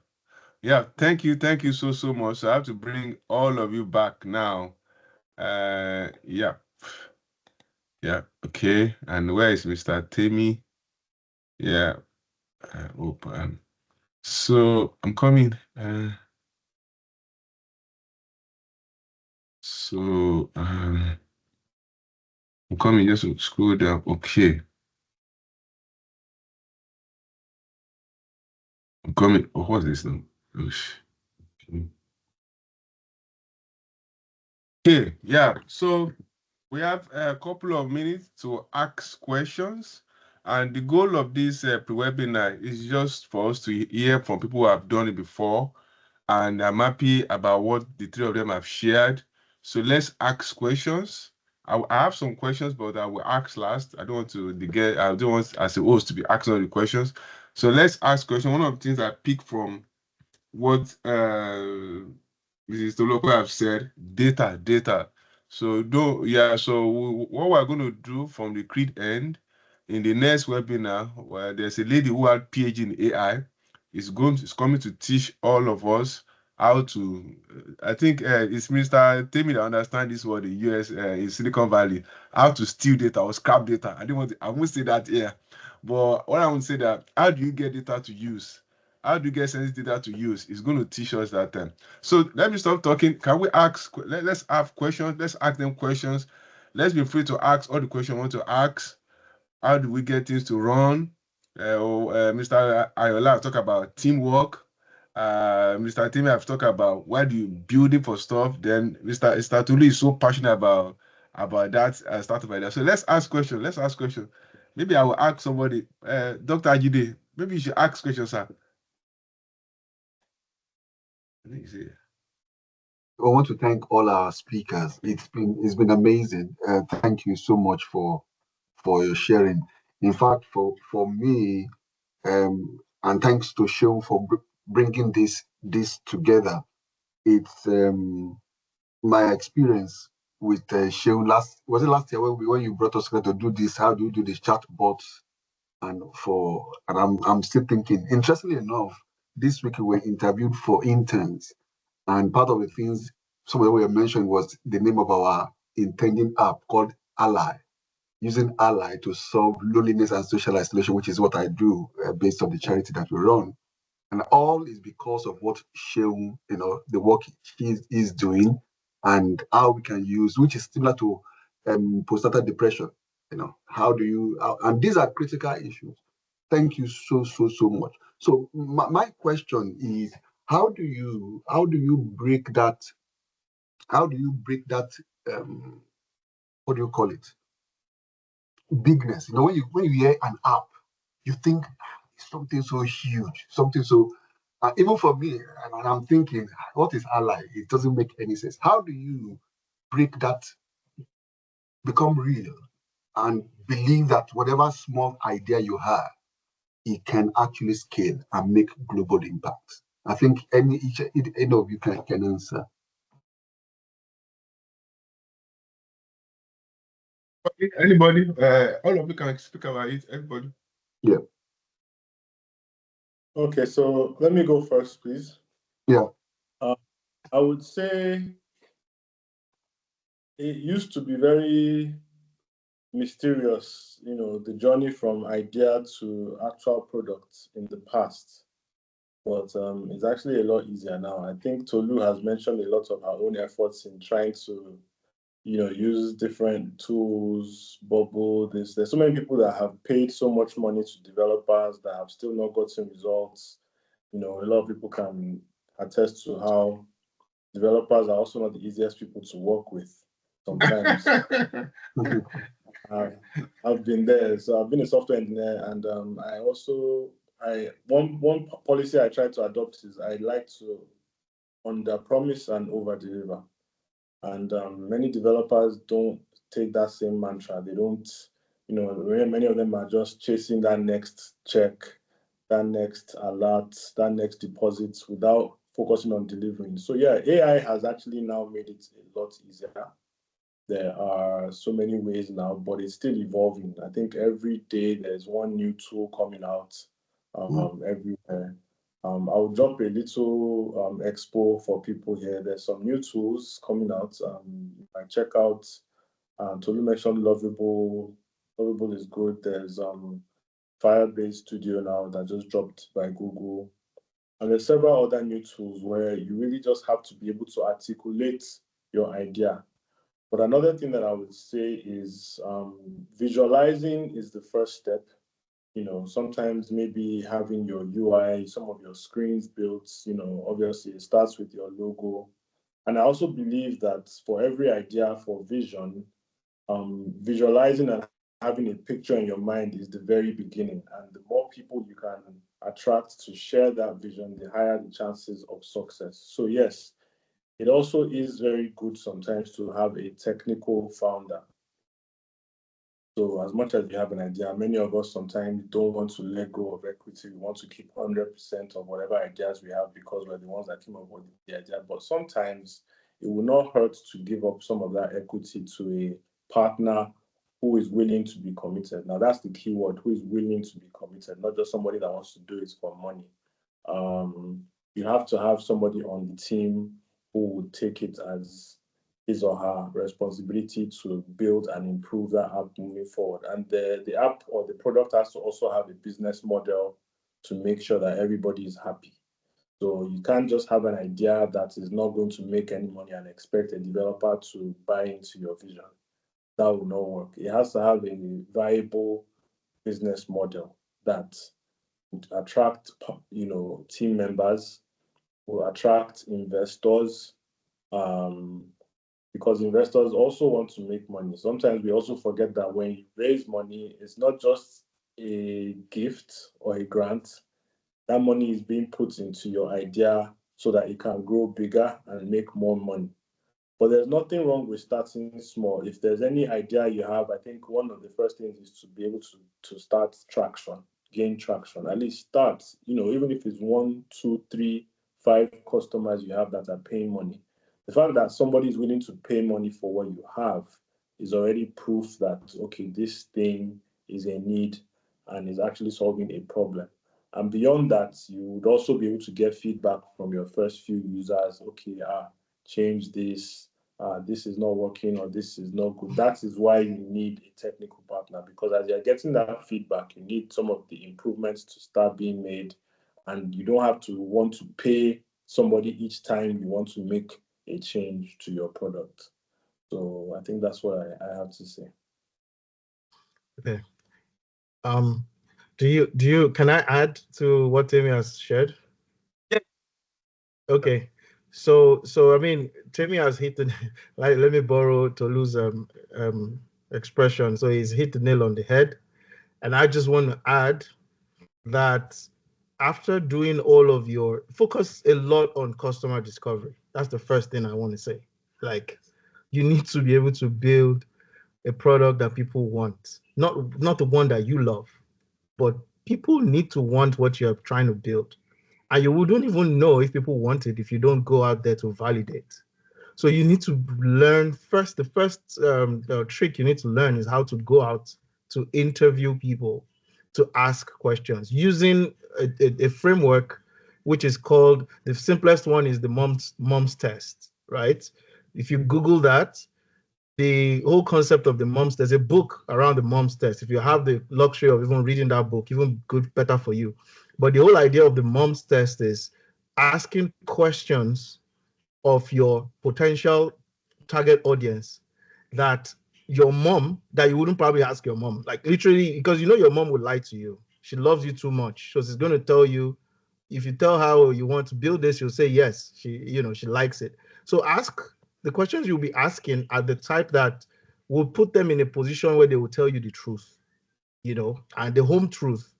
Yeah, thank you so much. So I have to bring all of you back now. Yeah, okay. And where is Mr. Temi? Yeah, open. So I'm coming. I'm coming just to scroll down. Okay. I'm coming. Oh, what's this now? Okay, yeah. So we have a couple of minutes to ask questions. And the goal of this pre-webinar is just for us to hear from people who have done it before. And I'm happy about what the three of them have shared. So let's ask questions. I have some questions, but I will ask last. I don't want as a host to be asking all the questions. So let's ask questions. One of the things I picked from what Mrs. Tolulope have said, data. So what we're going to do from the CREED end in the next webinar, where there's a lady who had PhD in AI, is coming to teach all of us how to. I think it's Mr. Temi that understands this word in US, in Silicon Valley, how to steal data or scrap data. I won't say that here, but what I would say that how do you get data to use? How do you get sensitive data to use? It's going to teach us that time. So let me stop talking. Can we ask? Let's have questions. Let's ask them questions. Let's be free to ask all the questions you want to ask. How do we get things to run? Mr. Ayoola talk about teamwork. Mr. Temi have talked about why do you building for stuff. Then Mr. Tolu is so passionate about that startup idea. So let's ask questions. Maybe I will ask somebody. Dr. Ajide, maybe you should ask questions, sir. I want to thank all our speakers. It's been amazing. Thank you so much for your sharing. In fact, for me, and thanks to Sheon for bringing this together. It's my experience Shehu was it last year when you brought us to do this? How do you do this chatbots? And I'm still thinking. Interestingly enough, this week we were interviewed for interns, and part of the things some of the we mentioned was the name of our intending app called Ally, using Ally to solve loneliness and social isolation, which is what I do based on the charity that we run. And all is because of what Shehu, the work she is doing, and how we can use, which is similar to postnatal depression. How do you? And these are critical issues. Thank you so much. So my question is, how do you break that? How do you break that? What do you call it? Bigness. When you hear an app, you think it's something so huge, something so. Even for me, and I'm thinking, what is Ally? It doesn't make any sense. How do you break that, become real, and believe that whatever small idea you have, it can actually scale and make global impact? I think any of you can answer. Anybody? All of you can speak about it. Everybody. Yeah. Okay, so let me go first, please. Yeah. I would say it used to be very mysterious, the journey from idea to actual product in the past. But it's actually a lot easier now. I think Tolu has mentioned a lot of her own efforts in trying to, use different tools, bubble this. There's so many people that have paid so much money to developers that have still not gotten results. A lot of people can attest to how developers are also not the easiest people to work with sometimes. I've been there. So I've been a software engineer, and one policy I try to adopt is I like to under promise and over deliver. And many developers don't take that same mantra. They don't, many of them are just chasing that next check, that next alert, that next deposit without focusing on delivering. So yeah, AI has actually now made it a lot easier. There are so many ways now, but it's still evolving. I think every day there's one new tool coming out everywhere. I'll drop a little expo for people here. There's some new tools coming out. I check out, Tolu mentioned Lovable. Lovable is good. There's Firebase Studio now that just dropped by Google. And there's several other new tools where you really just have to be able to articulate your idea. But another thing that I would say is visualizing is the first step. Sometimes maybe having your UI, some of your screens built, obviously it starts with your logo. And I also believe that for every idea for vision, visualizing and having a picture in your mind is the very beginning. And the more people you can attract to share that vision, the higher the chances of success. So yes, it also is very good sometimes to have a technical founder. So as much as you have an idea, many of us sometimes don't want to let go of equity. We want to keep 100% of whatever ideas we have because we're the ones that came up with the idea. But sometimes it will not hurt to give up some of that equity to a partner who is willing to be committed. Now that's the key word, who is willing to be committed, not just somebody that wants to do it for money. You have to have somebody on the team who would take it as his or her responsibility to build and improve that app moving forward. And the app or the product has to also have a business model to make sure that everybody is happy. So you can't just have an idea that is not going to make any money and expect a developer to buy into your vision. That will not work. It has to have a viable business model that would attract, team members, will attract investors, because investors also want to make money. Sometimes we also forget that when you raise money, it's not just a gift or a grant. That money is being put into your idea so that it can grow bigger and make more money. But there's nothing wrong with starting small. If there's any idea you have, I think one of the first things is to be able to start traction, gain traction. At least start, even if it's 1, 2, 3, 5 customers you have that are paying money. the fact that somebody is willing to pay money for what you have is already proof that, okay, this thing is a need and is actually solving a problem. And beyond that, you would also be able to get feedback from your first few users. Okay, change this, this is not working, or this is not good. That is why you need a technical partner, because as you're getting that feedback, you need some of the improvements to start being made, and you don't have to want to pay somebody each time you want to make a change to your product. So I think that's what I have to say. Okay. Can I add to what Temi has shared? Yeah. Okay. So I mean, Temi has hit the like, let me borrow Tolu's expression. So he's hit the nail on the head. And I just want to add that after doing all of your focus a lot on customer discovery. That's the first thing I want to say. Like, you need to be able to build a product that people want, not the one that you love, but people need to want what you're trying to build. And you wouldn't even know if people want it if you don't go out there to validate. So you need to learn first. The first trick you need to learn is how to go out to interview people, to ask questions using a framework which is called, the simplest one is the mom's test, right? If you Google that, the whole concept of the mom's, there's a book around the mom's test. If you have the luxury of even reading that book, even good, better for you. But the whole idea of the mom's test is asking questions of your potential target audience that your mom, that you wouldn't probably ask your mom, like literally, because you know your mom would lie to you. She loves you too much. So she's going to tell you, if you tell her, oh, you want to build this, she'll say yes. She likes it. So ask the questions you'll be asking are the type that will put them in a position where they will tell you the truth, and the home truth.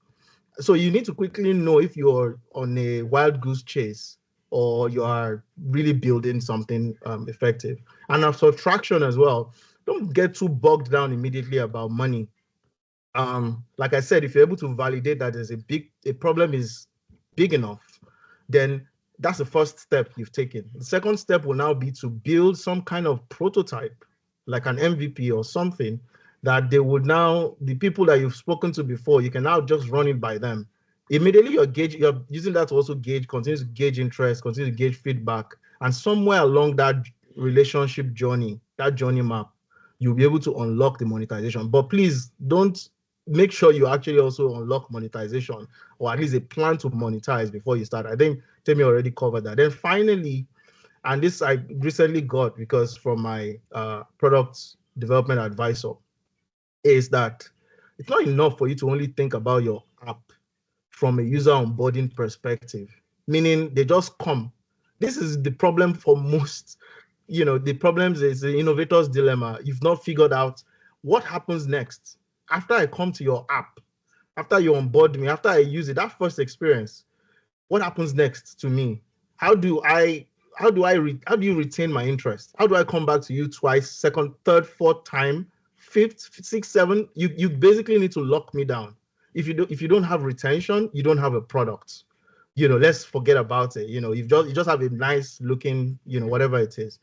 So you need to quickly know if you're on a wild goose chase or you are really building something effective. And after traction as well, don't get too bogged down immediately about money. Like I said, if you're able to validate that there's a problem is big enough, then that's the first step you've taken. The second step will now be to build some kind of prototype, like an MVP or something, that they would now, the people that you've spoken to before, you can now just run it by them. Immediately you're using that to also continue to gauge interest, continue to gauge feedback, and somewhere along that relationship journey, that journey map, you'll be able to unlock the monetization. But please don't, make sure you actually also unlock monetization, or at least a plan to monetize before you start. I think Temi already covered that. Then finally, and this I recently got because from my product development advisor, is that it's not enough for you to only think about your app from a user onboarding perspective, meaning they just come. This is the problem for most, the problems is the innovator's dilemma. You've not figured out what happens next. After I come to your app, after you onboard me, after I use it, that first experience, what happens next to me? How do you retain my interest? How do I come back to you twice, second, third, fourth time, fifth, sixth, seven? You basically need to lock me down. If you don't have retention, you don't have a product. Let's forget about it. You just have a nice looking, whatever it is.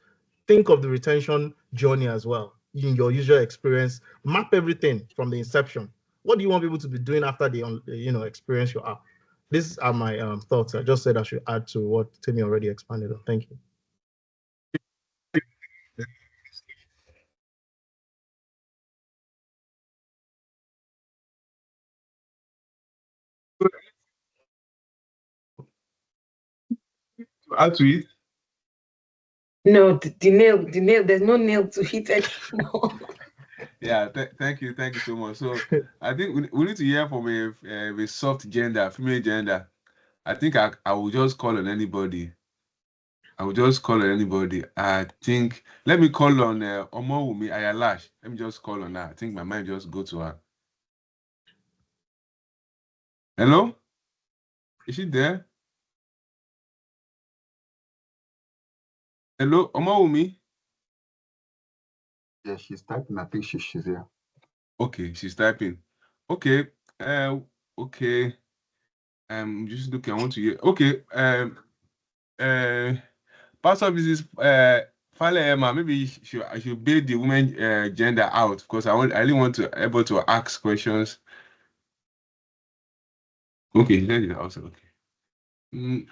Think of the retention journey as well in your user experience. Map everything from the inception. What do you want people to be doing after they experience your app? These are my thoughts. I just said I should add to what Temi already expanded on. Thank you. To add to it, No, the nail, there's no nail to hit anymore. yeah, thank you so much. So I think we need to hear from a soft gender, female gender. I think I will just call on anybody. I think, let me call on Omowumi Ayalash. Let me just call on her. I think my mind just go to her. Hello? Is she there? Hello, Omowumi? Yeah, she's typing. I think she's here. Okay, she's typing. Okay. Okay. Just looking. I want to hear. Okay. Pastor Mrs. Finally, Emma, maybe I should build the women gender out because I really want to able to ask questions. Okay, that is also okay.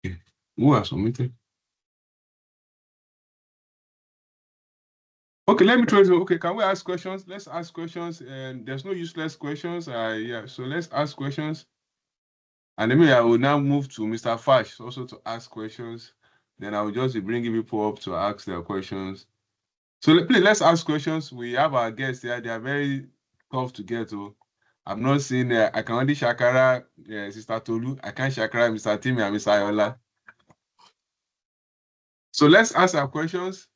Okay. Who has submitted? Okay, let me try to. Okay, can we ask questions? Let's ask questions, and there's no useless questions. Yeah, so let's ask questions. And then maybe I will now move to Mr. Fash also to ask questions. Then I will just be bringing people up to ask their questions. So please, let's ask questions. We have our guests here. They are very tough to get to. I'm not seeing, I can only Shakara, Sister Tolu. I can't Shakara Mr. Temi and Mr. Ayoola. So let's ask our questions.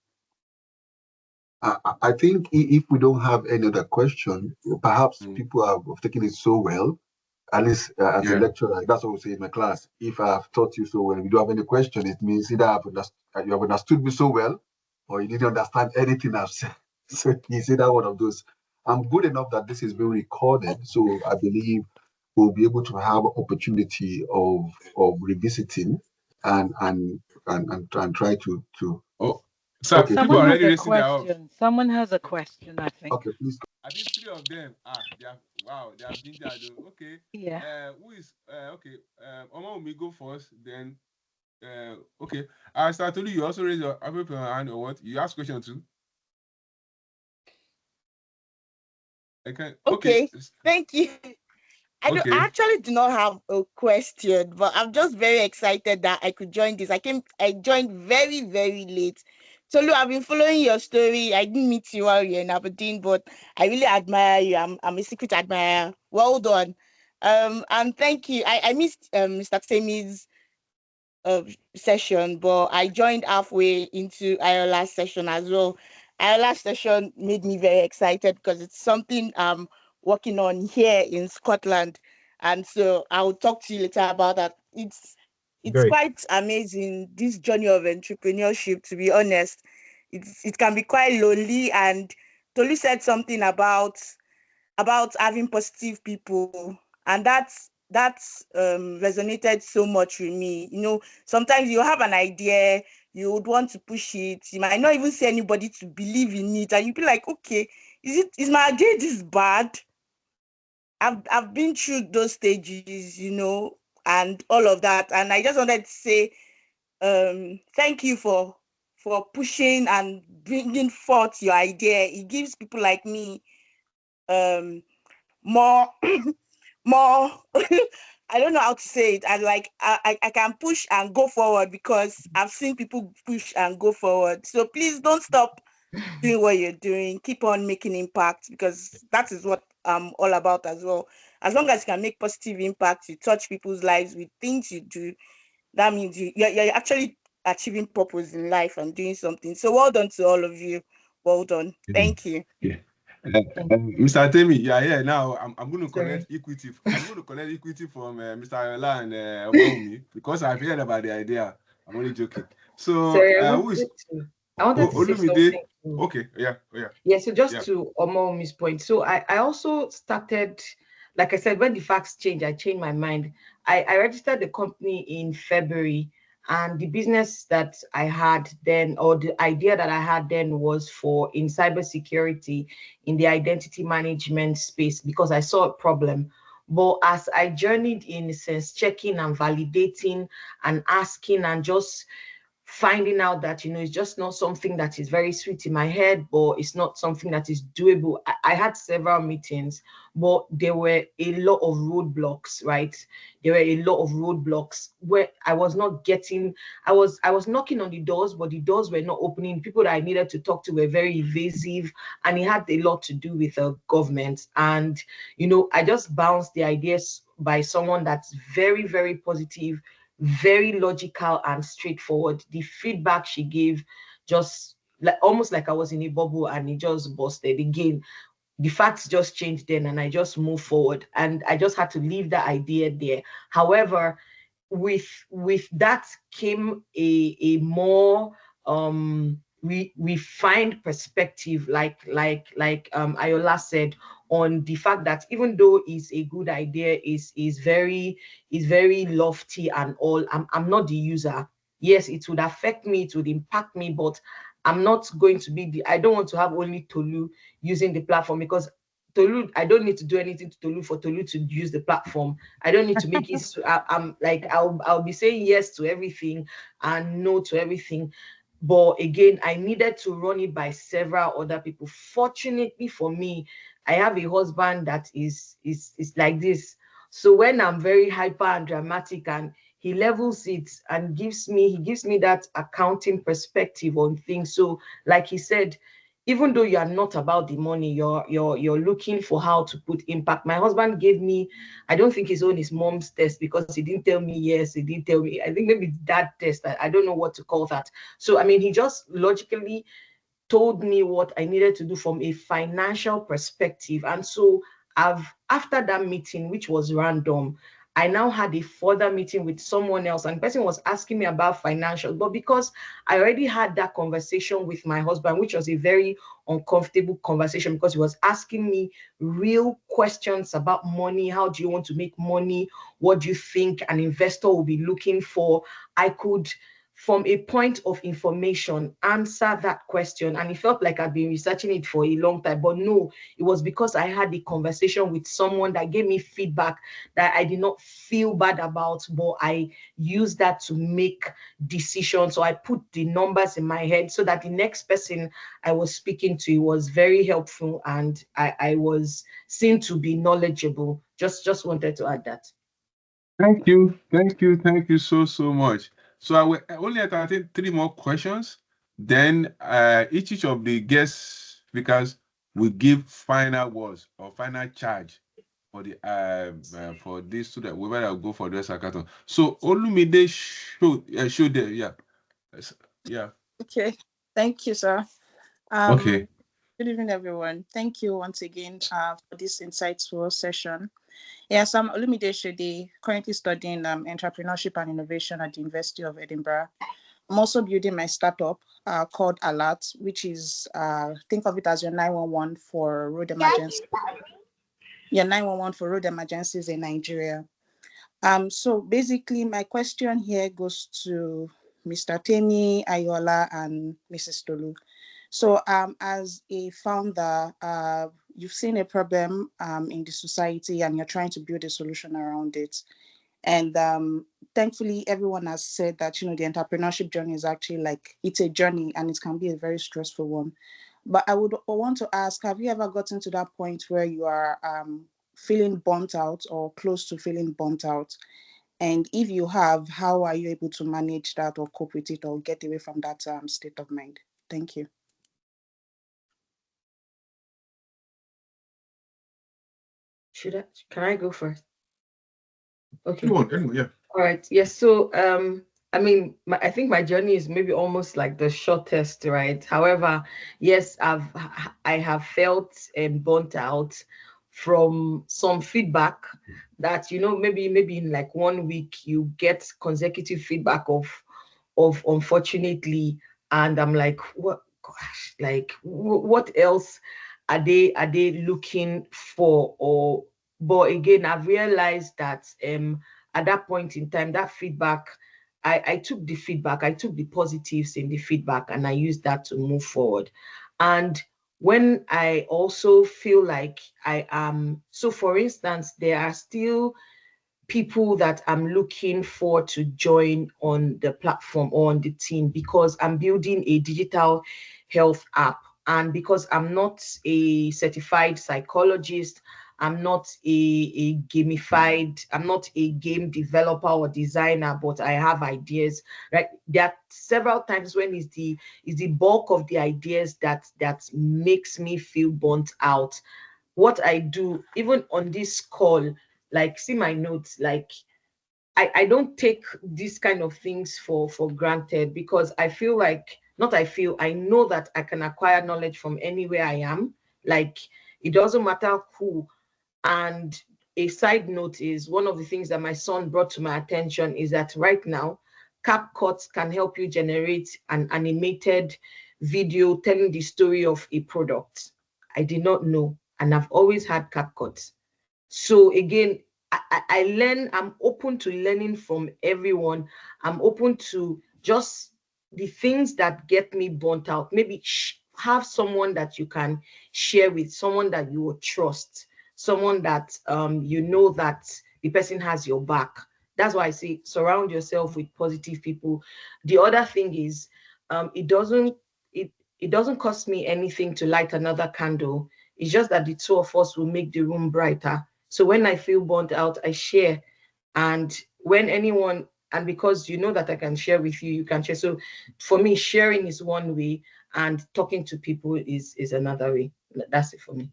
I think if we don't have any other question, perhaps people have taken it so well. At least as a lecturer, that's what we say in my class. If I have taught you so well, if you don't have any question, it means either you have understood me so well, or you didn't understand anything I've said. So it's either one of those. I'm good enough that this is being recorded, so I believe we'll be able to have opportunity of revisiting and try to. Oh, so okay, people are already raising their up. Someone has a question, I think. Okay, please. I think 3 of them. They have wow, they have ginger. Okay. Yeah. Who is okay? Oma will go first. Then okay. Start to you also raise your hand or what? You ask question too. Okay. Thank you. I actually do not have a question, but I'm just very excited that I could join this. I joined very, very late. Tolu, I've been following your story. I didn't meet you while you're in Aberdeen, but I really admire you. I'm a secret admirer. Well done. And thank you. I missed Mr. Temi's session, but I joined halfway into Ayoola's session as well. Ayoola's session made me very excited because it's something I'm working on here in Scotland. And so I will talk to you later about that. It's Great. quite amazing, this journey of entrepreneurship, to be honest. It can be quite lonely. And Tolu said something about having positive people, and that's resonated so much with me. You know, sometimes you have an idea, you would want to push it, you might not even see anybody to believe in it, and you'd be like, okay, is my idea this bad? I've been through those stages, you know, and all of that, and I just wanted to say thank you for pushing and bringing forth your idea. It gives people like me more more I don't know how to say it. I can push and go forward because I've seen people push and go forward. So please don't stop doing what you're doing. Keep on making impact, because that is what I'm all about as well. As long as you can make positive impact, you touch people's lives with things you do, that means you're actually achieving purpose in life and doing something. So well done to all of you. Well done. Thank you. Yeah. Mr. Temi, now I'm going to collect equity. I'm going to collect equity from Mr. Ayoola and Omaumi because I've heard about the idea. I'm only joking. So, Sorry, I who is wanted to say something. Okay, Yeah, so just to Omaumi's point. So I also started, like I said, when the facts changed, I changed my mind. I registered the company in February, and the business that I had then, or the idea that I had then, was for in cybersecurity, in the identity management space, because I saw a problem. But as I journeyed in sense checking and validating and asking and just finding out that, you know, it's just not something that is very sweet in my head, but it's not something that is doable. I had several meetings, but there were a lot of roadblocks, right? There were a lot of roadblocks where I was not getting, I was knocking on the doors, but the doors were not opening. People that I needed to talk to were very evasive, and it had a lot to do with the government. And, you know, I just bounced the ideas by someone that's very, very positive, very logical and straightforward. The feedback she gave, just like almost like I was in a bubble, and it just busted again. The facts just changed then, and I just moved forward, and I just had to leave that idea there. However, with that came a more we find perspective, like Ayoola said, on the fact that even though it's a good idea, is very lofty and all, I'm not the user. Yes, it would affect me, it would impact me, but I'm not going to be I don't want to have only Tolu using the platform, because Tolu, I don't need to do anything to Tolu for Tolu to use the platform. I don't need to make it. I'm like, I'll be saying yes to everything and no to everything. But again, I needed to run it by several other people. Fortunately for me, I have a husband that is like this. So when I'm very hyper and dramatic, and he levels it and gives me that accounting perspective on things. So like he said, even though you are not about the money, you're looking for how to put impact. My husband gave me, I don't think his own is mom's test, because he didn't tell me yes, he didn't tell me, I think maybe dad test, I don't know what to call that. So I mean, he just logically told me what I needed to do from a financial perspective. And so after that meeting, which was random, I now had a further meeting with someone else, and the person was asking me about financial, but because I already had that conversation with my husband, which was a very uncomfortable conversation, because he was asking me real questions about money. How do you want to make money? What do you think an investor will be looking for? I could, from a point of information, answer that question. And it felt like I'd been researching it for a long time, but no, it was because I had a conversation with someone that gave me feedback that I did not feel bad about, but I used that to make decisions. So I put the numbers in my head so that the next person I was speaking to was very helpful, and I was seen to be knowledgeable. Just wanted to add that. Thank you so much. So I will only entertain 3 more questions. Then each of the guest speakers will give final words or final charge for the for this student. We better go for this hackathon. So Olumide show there, yeah. Yeah. Okay. Thank you, sir. Okay. Good evening, everyone. Thank you once again for this insightful session. Yes, I'm Olumide Shode, currently studying entrepreneurship and innovation at the University of Edinburgh. I'm also building my startup called Alert, which is, think of it as your 911 for road emergencies. Your 911 for road emergencies in Nigeria. So basically, my question here goes to Mr. Temi, Ayoola, and Mrs. Tolu. So as a founder, you've seen a problem in the society, and you're trying to build a solution around it. And thankfully, everyone has said that, the entrepreneurship journey is actually like, it's a journey, and it can be a very stressful one. But I would want to ask, have you ever gotten to that point where you are feeling burnt out or close to feeling burnt out? And if you have, how are you able to manage that or cope with it or get away from that state of mind? Thank you. Can I go first? Okay. Anyway, yeah. All right. Yes. So, I mean, I think my journey is maybe almost like the shortest, right? However, yes, I have felt burnt out from some feedback that, maybe in like 1 week you get consecutive feedback of unfortunately, and I'm like, what? Gosh, like what else are they looking for? Or, but again, I've realized that at that point in time, that feedback, I took the feedback, I took the positives in the feedback, and I used that to move forward. And when I also feel like I am, so for instance, there are still people that I'm looking for to join on the platform or on the team, because I'm building a digital health app. And because I'm not a certified psychologist, I'm not a gamified, I'm not a game developer or designer, but I have ideas, right? There are several times when it's the bulk of the ideas that makes me feel burnt out. What I do, even on this call, like, see my notes, like I don't take these kind of things for granted, because I feel like, I know that I can acquire knowledge from anywhere I am. Like, it doesn't matter who. And a side note is, one of the things that my son brought to my attention is that right now, CapCut can help you generate an animated video telling the story of a product. I did not know. and I've always had CapCut. So again, I learn, I'm open to learning from everyone. I'm open to just the things that get me burnt out. Maybe have someone that you can share with, someone that you will trust, someone that you know that the person has your back. That's why I say surround yourself with positive people. The other thing is it doesn't cost me anything to light another candle. It's just that the two of us will make the room brighter. So when I feel burnt out, I share. And when anyone, and because you know that I can share with you, you can share. So for me, sharing is one way, and talking to people is another way. That's it for me.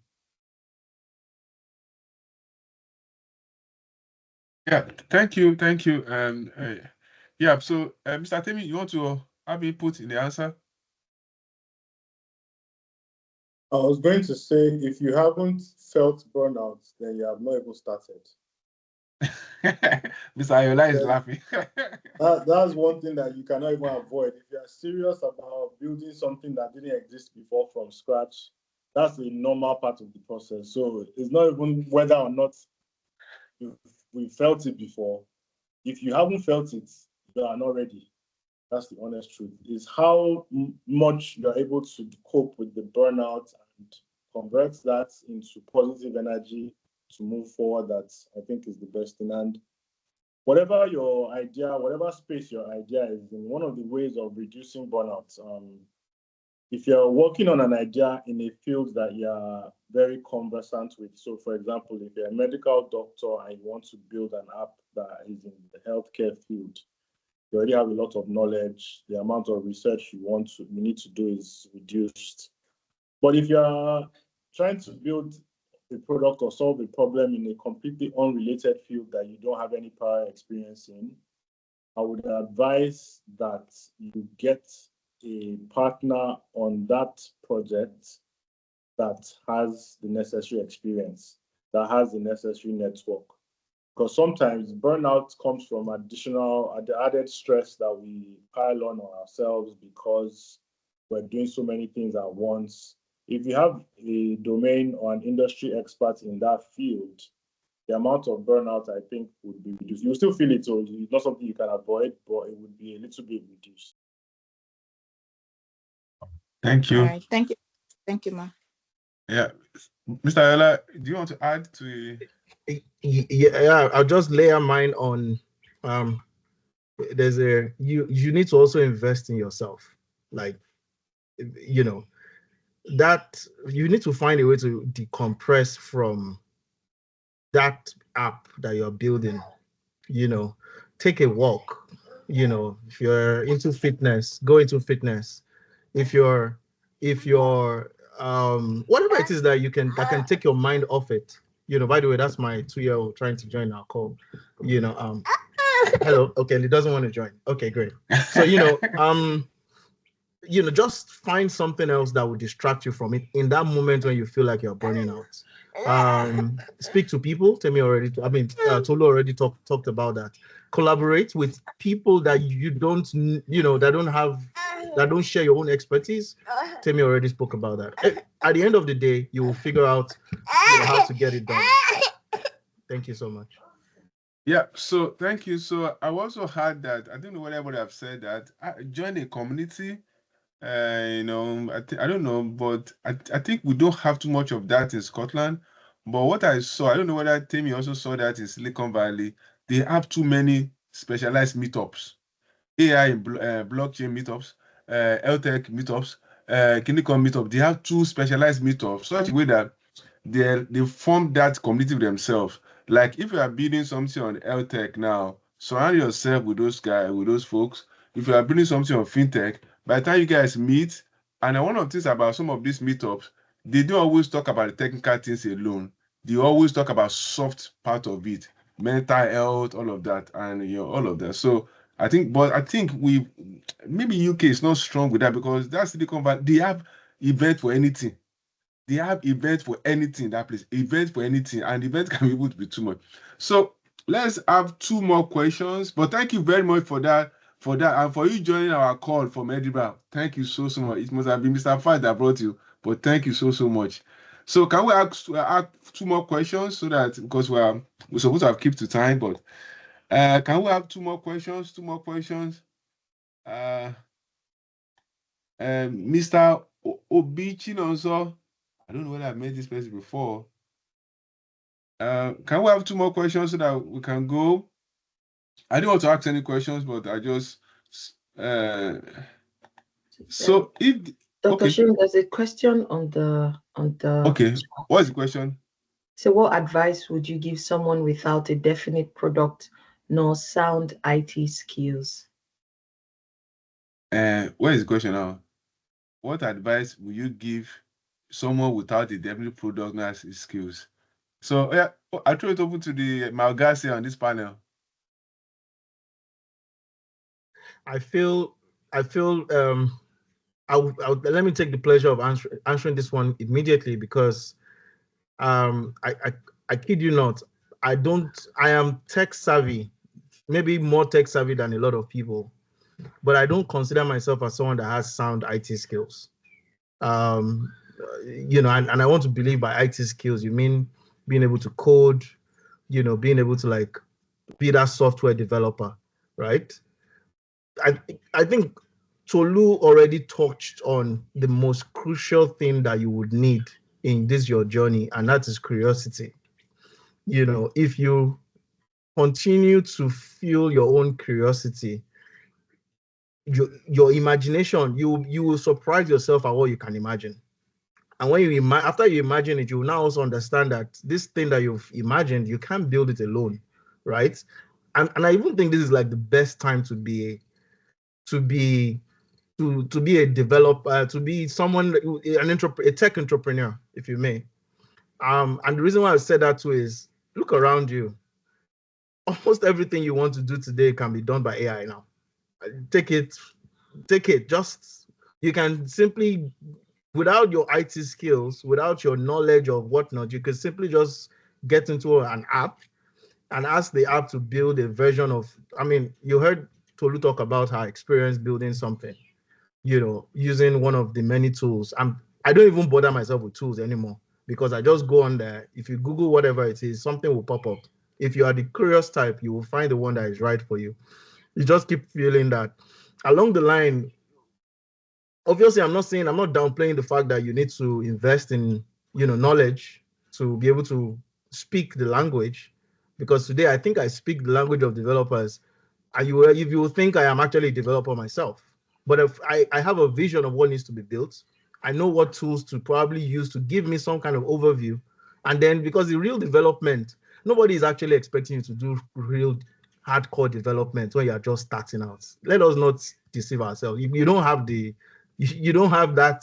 Yeah, thank you. Yeah, so Mr. Temi, you want to have input in the answer? I was going to say, if you haven't felt burnout, then you have not even started. Mr. Ayoola is laughing. That's one thing that you cannot even avoid. If you are serious about building something that didn't exist before from scratch, that's a normal part of the process. So it's not even whether or not we felt it before. If you haven't felt it, you are not ready. That's the honest truth. Is how much you're able to cope with the burnout and convert that into positive energy to move forward. That I think is the best thing. And whatever your idea, whatever space your idea is in, one of the ways of reducing burnout, if you're working on an idea in a field that you're very conversant with, so for example, if you're a medical doctor and you want to build an app that is in the healthcare field, you already have a lot of knowledge, the amount of research you need to do is reduced. But if you're trying to build a product or solve a problem in a completely unrelated field that you don't have any prior experience in, I would advise that you get a partner on that project that has the necessary experience, that has the necessary network. Because sometimes burnout comes from the added stress that we pile on ourselves because we're doing so many things at once. If you have a domain or an industry expert in that field, the amount of burnout, I think, would be reduced. You still feel it, so it's not something you can avoid, but it would be a little bit reduced. Thank you. All right. Thank you, ma. Yeah. Mr. Ayoola, do you want to add to? Yeah, I'll just layer mine on. You need to also invest in yourself. Like, that you need to find a way to decompress from that app that you're building. Take a walk. If you're into fitness, go into fitness. If you're whatever it is that can take your mind off it. By the way, that's my 2-year-old trying to join our call. Hello. Okay, he doesn't want to join. Okay, great. So just find something else that will distract you from it in that moment when you feel like you're burning out. Speak to people. Tolu already talked about that. Collaborate with people that you don't, that don't share your own expertise. Temi already spoke about that. At the end of the day, you will figure out how to get it done. Thank you so much. Yeah, so thank you. So I also heard that, I don't know whether I would have said that, join a community. I don't know, but I think we don't have too much of that in Scotland. But what I saw, I don't know whether Temi also saw that in Silicon Valley, they have too many specialized meetups, AI and blockchain meetups, health tech meetups, clinical meetup. They have 2 specialized meetups, such a way that they form that community themselves. Like if you are building something on health tech now, surround yourself with those guys, with those folks. If you are building something on fintech, by the time you guys meet, and one of the things about some of these meetups, they don't always talk about the technical things alone. They always talk about soft part of it, mental health, all of that, and all of that. So I think maybe UK is not strong with that because that's Silicon Valley. They have event for anything. They have events for anything, that place. Events for anything, and events can be able to be too much. So let's have 2 more questions. But thank you very much for that, and for you joining our call from Edinburgh. Thank you so much. It must have been Mr. Fad that brought you, but thank you so much. So can we ask 2 more questions so that, because we're supposed to have keep to time, but can we have 2 more questions? 2 more questions. Mr. Obichi also, I don't know whether I've met this person before. Can we have 2 more questions so that we can go? I didn't want to ask any questions, but I just so if Dr. Shim, there's a question on the okay, what's the question? So what advice would you give someone without a definite product nor sound IT skills? Where is the question now? What advice will you give someone without a definite product nor skills? So yeah, I throw it open to my guys here on this panel. I feel let me take the pleasure of answering this one immediately, because I kid you not, I am tech savvy, maybe more tech savvy than a lot of people, but I don't consider myself as someone that has sound IT skills. You know, and I want to believe by IT skills, you mean being able to code, you know, being able to like be that software developer, right? I think Tolu already touched on the most crucial thing that you would need in your journey, and that is curiosity. You know, if you continue to fuel your own curiosity, your imagination, you will surprise yourself at what you can imagine. And when you after you imagine it, you will now also understand that this thing that you've imagined, you can't build it alone, right? And I even think this is like the best time to be a developer, to be someone, a tech entrepreneur, if you may. And the reason why I said that too is, look around you. Almost everything you want to do today can be done by AI now. Take it. Just, you can simply, without your IT skills, without your knowledge of whatnot, you can simply just get into an app and ask the app to build a version of, I mean, you heard Tolu talk about her experience building something, you know, using one of the many tools. I don't even bother myself with tools anymore, because I just go on there. If you Google whatever it is, something will pop up. If you are the curious type, you will find the one that is right for you. You just keep feeling that along the line. Obviously, I'm not downplaying the fact that you need to invest in, you know, knowledge to be able to speak the language, because today I think I speak the language of developers. And if you think I am actually a developer myself, but if I have a vision of what needs to be built, I know what tools to probably use to give me some kind of overview. And then, because the real development, nobody is actually expecting you to do real hardcore development when you're just starting out. Let us not deceive ourselves. You don't have that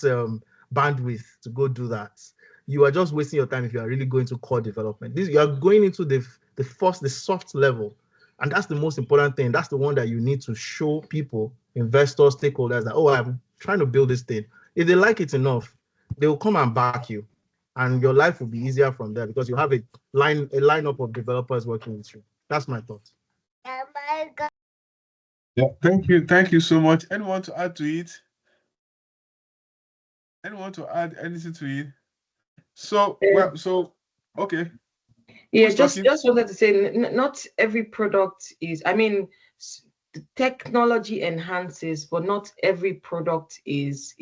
bandwidth to go do that. You are just wasting your time if you are really going to core development. You are going into the soft level. And that's the most important thing. That's the one that you need to show people, investors, stakeholders, that, oh, I'm trying to build this thing. If they like it enough, they will come and back you. And your life will be easier from there, because you have a lineup of developers working with you. That's my thought. Yeah, thank you. Thank you so much. Anyone to add to it? Anyone to add anything to it? So, okay. Yeah, just wanted to say, not every product is, I mean, technology enhances, but not every product is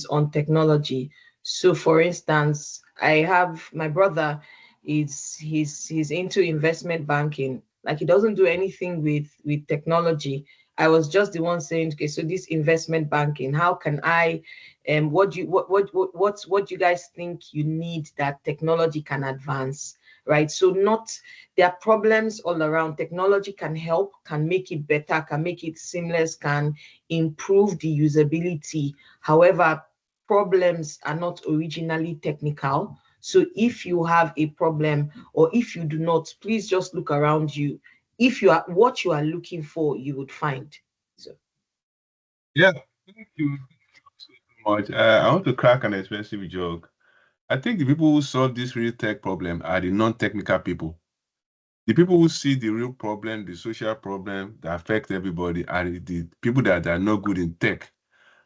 on technology. So for instance, I have my brother, he's into investment banking. Like, he doesn't do anything with technology. I was just the one saying, okay, so this investment banking, how can I, what do you guys think you need that technology can advance, right? So there are problems all around. Technology can help, can make it better, can make it seamless, can improve the usability. However, problems are not originally technical. So if you have a problem, or if you do not, please just look around you. If you are what you are looking for, you would find. So yeah, thank you so much. I want to crack an expensive joke. I think the people who solve this real tech problem are the non-technical people. The people who see the real problem, the social problem that affects everybody, are the people that are not good in tech.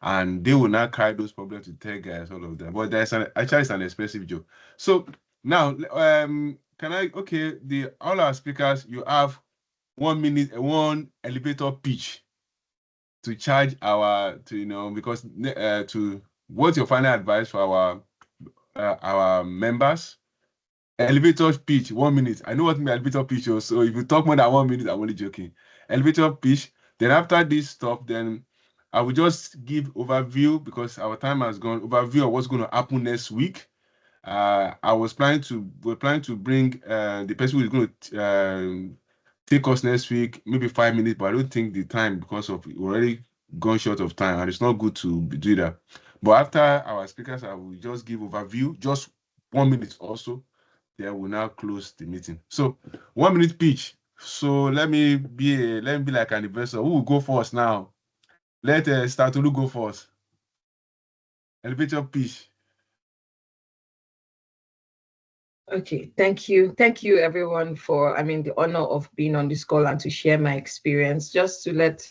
and they will not carry those problems to tech guys, all of that. But actually it's an expensive job. So now, all our speakers, you have 1 minute, one elevator pitch to charge because to what's your final advice for our members? Elevator pitch, 1 minute. I know what my elevator pitch is, so if you talk more than 1 minute, I'm only joking. Elevator pitch. Then after this stuff, then I will just give overview because our time has gone. Overview of what's going to happen next week. We're planning to bring the person who is going to take us next week, maybe 5 minutes, but I don't think the time because of we're already gone short of time, and it's not good to do that. But after our speakers, I will just give overview, just 1 minute also. Then we'll now close the meeting. So 1 minute pitch. So let me be like an investor. Who will go first now? Let Tolu go first. Elevator pitch. Okay, thank you. Thank you everyone for, the honor of being on this call and to share my experience. Just to let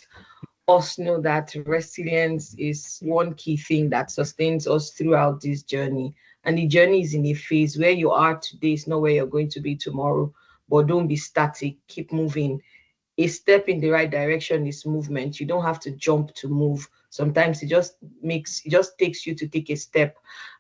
us know that resilience is one key thing that sustains us throughout this journey. And the journey is in a phase where you are today is not where you're going to be tomorrow, but don't be static, keep moving. A step in the right direction is movement. You don't have to jump to move. Sometimes it just takes you to take a step.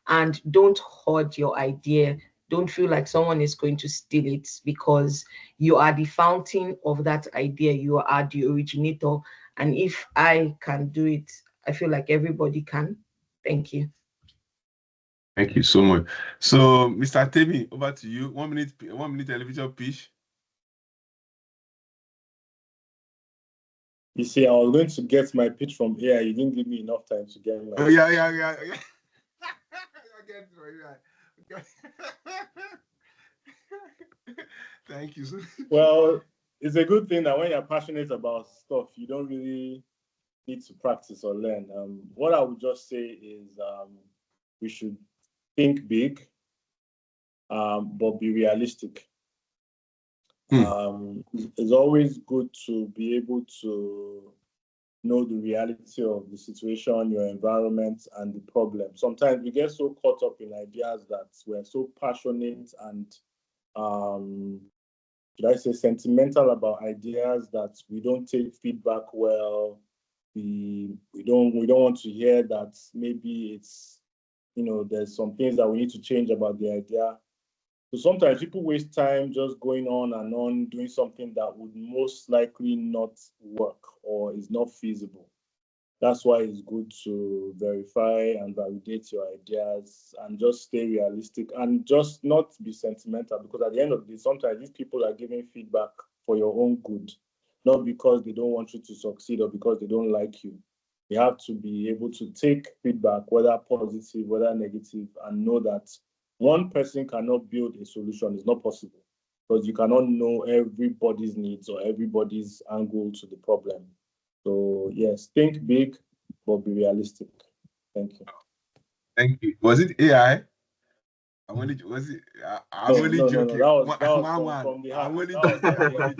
And don't hoard your idea. Don't feel like someone is going to steal it, because you are the fountain of that idea. You are the originator. And if I can do it, I feel like everybody can. Thank you. Thank you so much. So, Mr. Temi, over to you. 1 minute elevator pitch. You see, I was going to get my pitch from here. You didn't give me enough time to get my. Oh, yeah. Thank you. Well, it's a good thing that when you're passionate about stuff, you don't really need to practice or learn. What I would just say is we should think big, but be realistic. It's always good to be able to know the reality of the situation, your environment, and the problem. Sometimes we get so caught up in ideas that we're so passionate and should I say sentimental about ideas that we don't take feedback well. We don't want to hear that maybe it's, there's some things that we need to change about the idea. So sometimes people waste time just going on and on doing something that would most likely not work or is not feasible. That's why it's good to verify and validate your ideas and just stay realistic and just not be sentimental, because at the end of the day, sometimes these people are giving feedback for your own good, not because they don't want you to succeed or because they don't like you. You have to be able to take feedback, whether positive, whether negative, and know that one person cannot build a solution. It's not possible, because you cannot know everybody's needs or everybody's angle to the problem. So yes, think big, but be realistic. Thank you. Thank you. Was it AI? I'm only joking. No, that was from the heart. I'm only That joking. was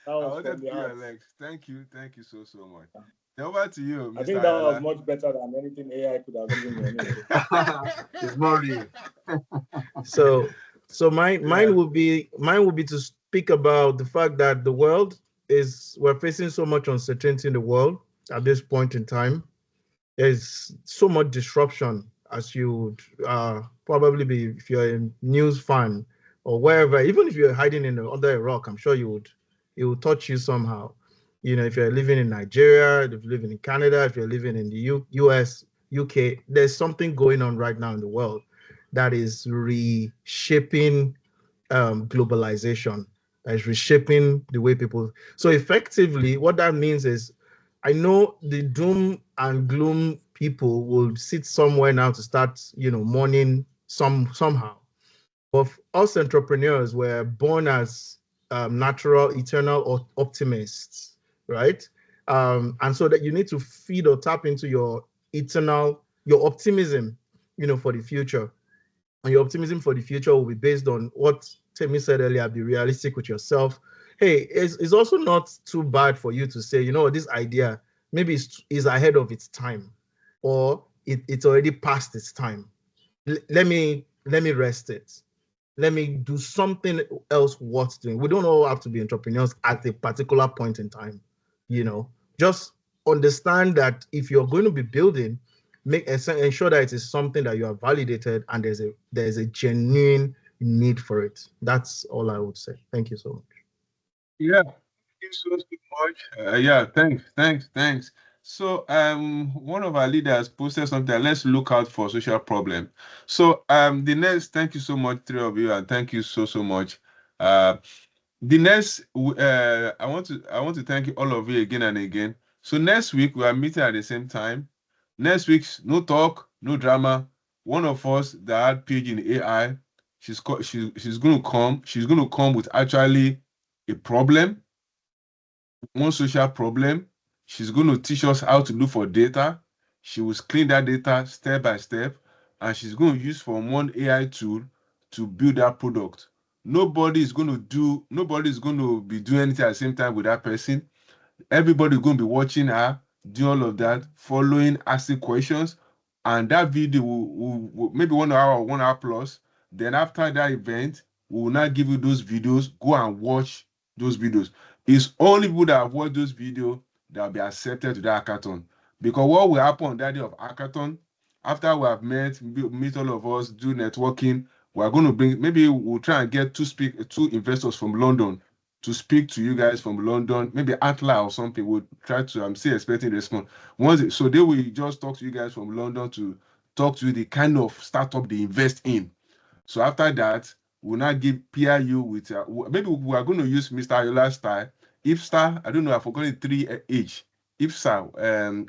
I wanted from to the do your heart. legs. Thank you so much. Then over to you, Mr. I think that was much better than anything AI could have given me. It's more real. So mine would be to speak about the fact that we're facing so much uncertainty in the world at this point in time. There's so much disruption, as you would probably be if you're a news fan or wherever. Even if you're hiding under a rock, I'm sure it will touch you somehow. If you're living in Nigeria, if you're living in Canada, if you're living in the US, UK, there's something going on right now in the world that is reshaping globalization, that is reshaping the way people. So effectively, what that means is, I know the doom and gloom people will sit somewhere now to start, mourning somehow. But us entrepreneurs were born as natural, eternal optimists, right? And so that you need to feed or tap into your optimism, for the future. And your optimism for the future will be based on what Temi said earlier, be realistic with yourself. Hey, it's also not too bad for you to say, this idea, maybe is ahead of its time, or it's already past its time. Let me rest it. Let me do something else worth doing. We don't all have to be entrepreneurs at a particular point in time. Just understand that if you're going to be building, ensure that it is something that you have validated and there's a genuine need for it. That's all I would say. Thank you so much. Yeah, thank you so much. Yeah, thanks. So one of our leaders posted something. Let's look out for social problem. So the next, thank you so much, three of you, and thank you so much. The next, I want to thank you, all of you, again and again. So next week we are meeting at the same time. Next week, no talk, no drama. One of us that had PhD in AI, she's going to come. She's going to come with actually a problem, one social problem. She's going to teach us how to look for data. She will clean that data step by step, and she's going to use from one AI tool to build that product. Nobody is going to be doing anything at the same time with that person. Everybody going to be watching her do all of that, following, asking questions, and that video will maybe 1 hour or 1 hour plus. Then after that event, we will now give you those videos. Go and watch those videos. It's only people that have watched those videos that will be accepted to that hackathon. Because what will happen on that day of hackathon, after we have meet all of us, do networking, we are going to bring, maybe we'll try and get two investors from London to speak to you guys from London, maybe Atla or something. We'll try to, I'm still expecting response. So they will just talk to you guys from London to talk to you the kind of startup they invest in. So after that, we'll now peer you with, maybe we are going to use Mr. Ayoola's style. Ifstar, I don't know, I've forgotten 3H. Ifstar,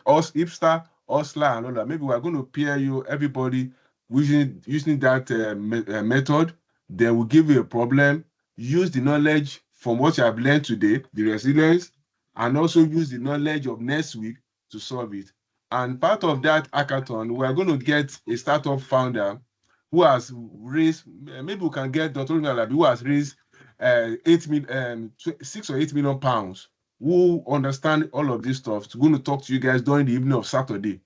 Ifstar, Osla, and all that. Maybe we are going to peer you, everybody, using that method. Then we'll give you a problem, use the knowledge from what you have learned today, the resilience, and also use the knowledge of next week to solve it. And part of that hackathon, we are going to get a startup founder who has raised, maybe we can get Dr. Olabi, who has raised 6 or 8 million pounds, who understand all of this stuff, to going to talk to you guys during the evening of Saturday,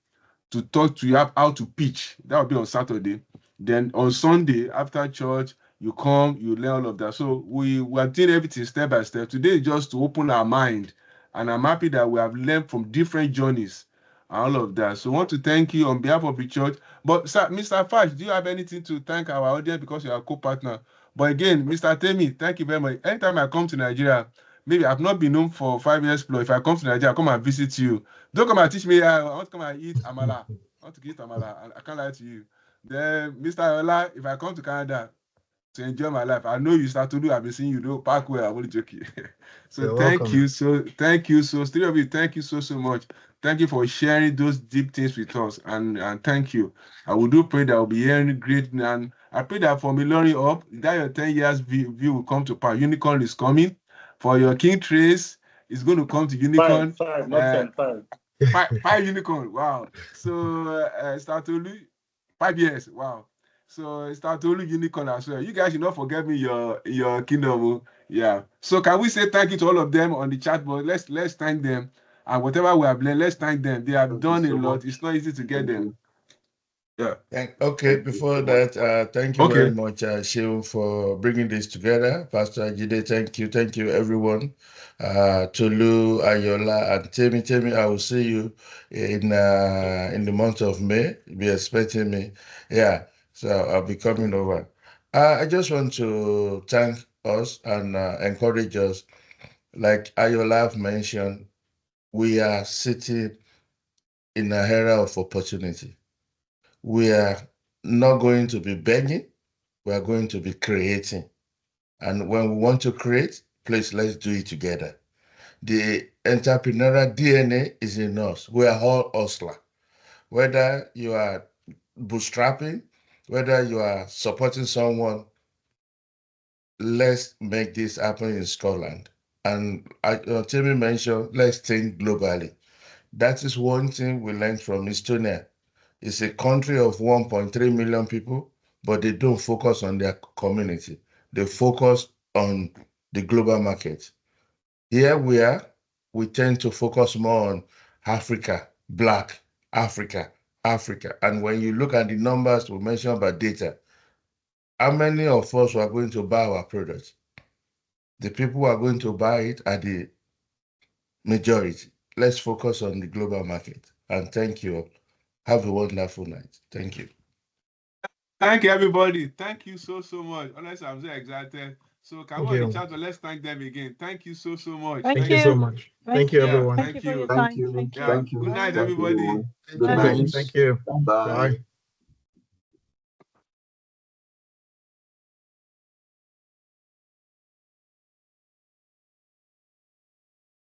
to talk to you how to pitch. That will be on Saturday. Then on Sunday, after church, you come, you learn all of that. So we are doing everything step by step. Today is just to open our mind. And I'm happy that we have learned from different journeys and all of that. So I want to thank you on behalf of the church. But sir, Mr. Fash, do you have anything to thank our audience, because you are a co-partner? But again, Mr. Temi, thank you very much. Anytime I come to Nigeria, maybe I've not been home for 5 years plus. If I come to Nigeria, I'll come and visit you. Don't come and teach me. I want to come and eat amala. I want to eat amala. I can't lie to you. Then, Mr. Ayoola, if I come to Canada to enjoy my life, I know you start to do. I've been seeing you do park where I'm only joking. So You're thank welcome. you. Thank you. So three of you, thank you so much. Thank you for sharing those deep things with us. And thank you. I will do pray that I'll be hearing great. And I pray that from Ilorin up, that your 10 years view will come to pass. Unicorn is coming. For your King Trace, it's going to come to Unicorn. Five, not 10, 5. Five unicorn. Wow. So Statolu, 5 years. Wow. So Statolu unicorn as well. You guys should not forget me your kingdom. Yeah. So can we say thank you to all of them on the chat board? Let's thank them. And whatever we have learned, let's thank them. They have done a lot. It's not easy to get them. Yeah. Okay, before that, thank you very much, Sheil, for bringing this together. Pastor Ajide, thank you, everyone. Tolu, Ayoola, and Temi, I will see you in the month of May. Be expecting me. Yeah, so I'll be coming over. I just want to thank us and encourage us. Like Ayoola have mentioned, we are sitting in an era of opportunity. We are not going to be begging, we are going to be creating. And when we want to create, please, let's do it together. The entrepreneurial DNA is in us. We are all hustler. Whether you are bootstrapping, whether you are supporting someone, let's make this happen in Scotland. And Temi mentioned, let's think globally. That is one thing we learned from Estonia. It's a country of 1.3 million people, but they don't focus on their community. They focus on the global market. Here we tend to focus more on Africa, Black, Africa, Africa. And when you look at the numbers we mentioned about data, how many of us are going to buy our products? The people who are going to buy it are the majority. Let's focus on the global market. And thank you all. Have a wonderful night. Thank you. Thank you, everybody. Thank you so much. Honestly, I'm so excited. So come on, chat, let's thank them again. Thank you so much. Thank you so much. Thank you, everyone. Thank you for your Thank time. you. Thank you. Thank you. Good night, Thank you, everybody. everyone. Good Good night. night. Thank you. Bye. Bye.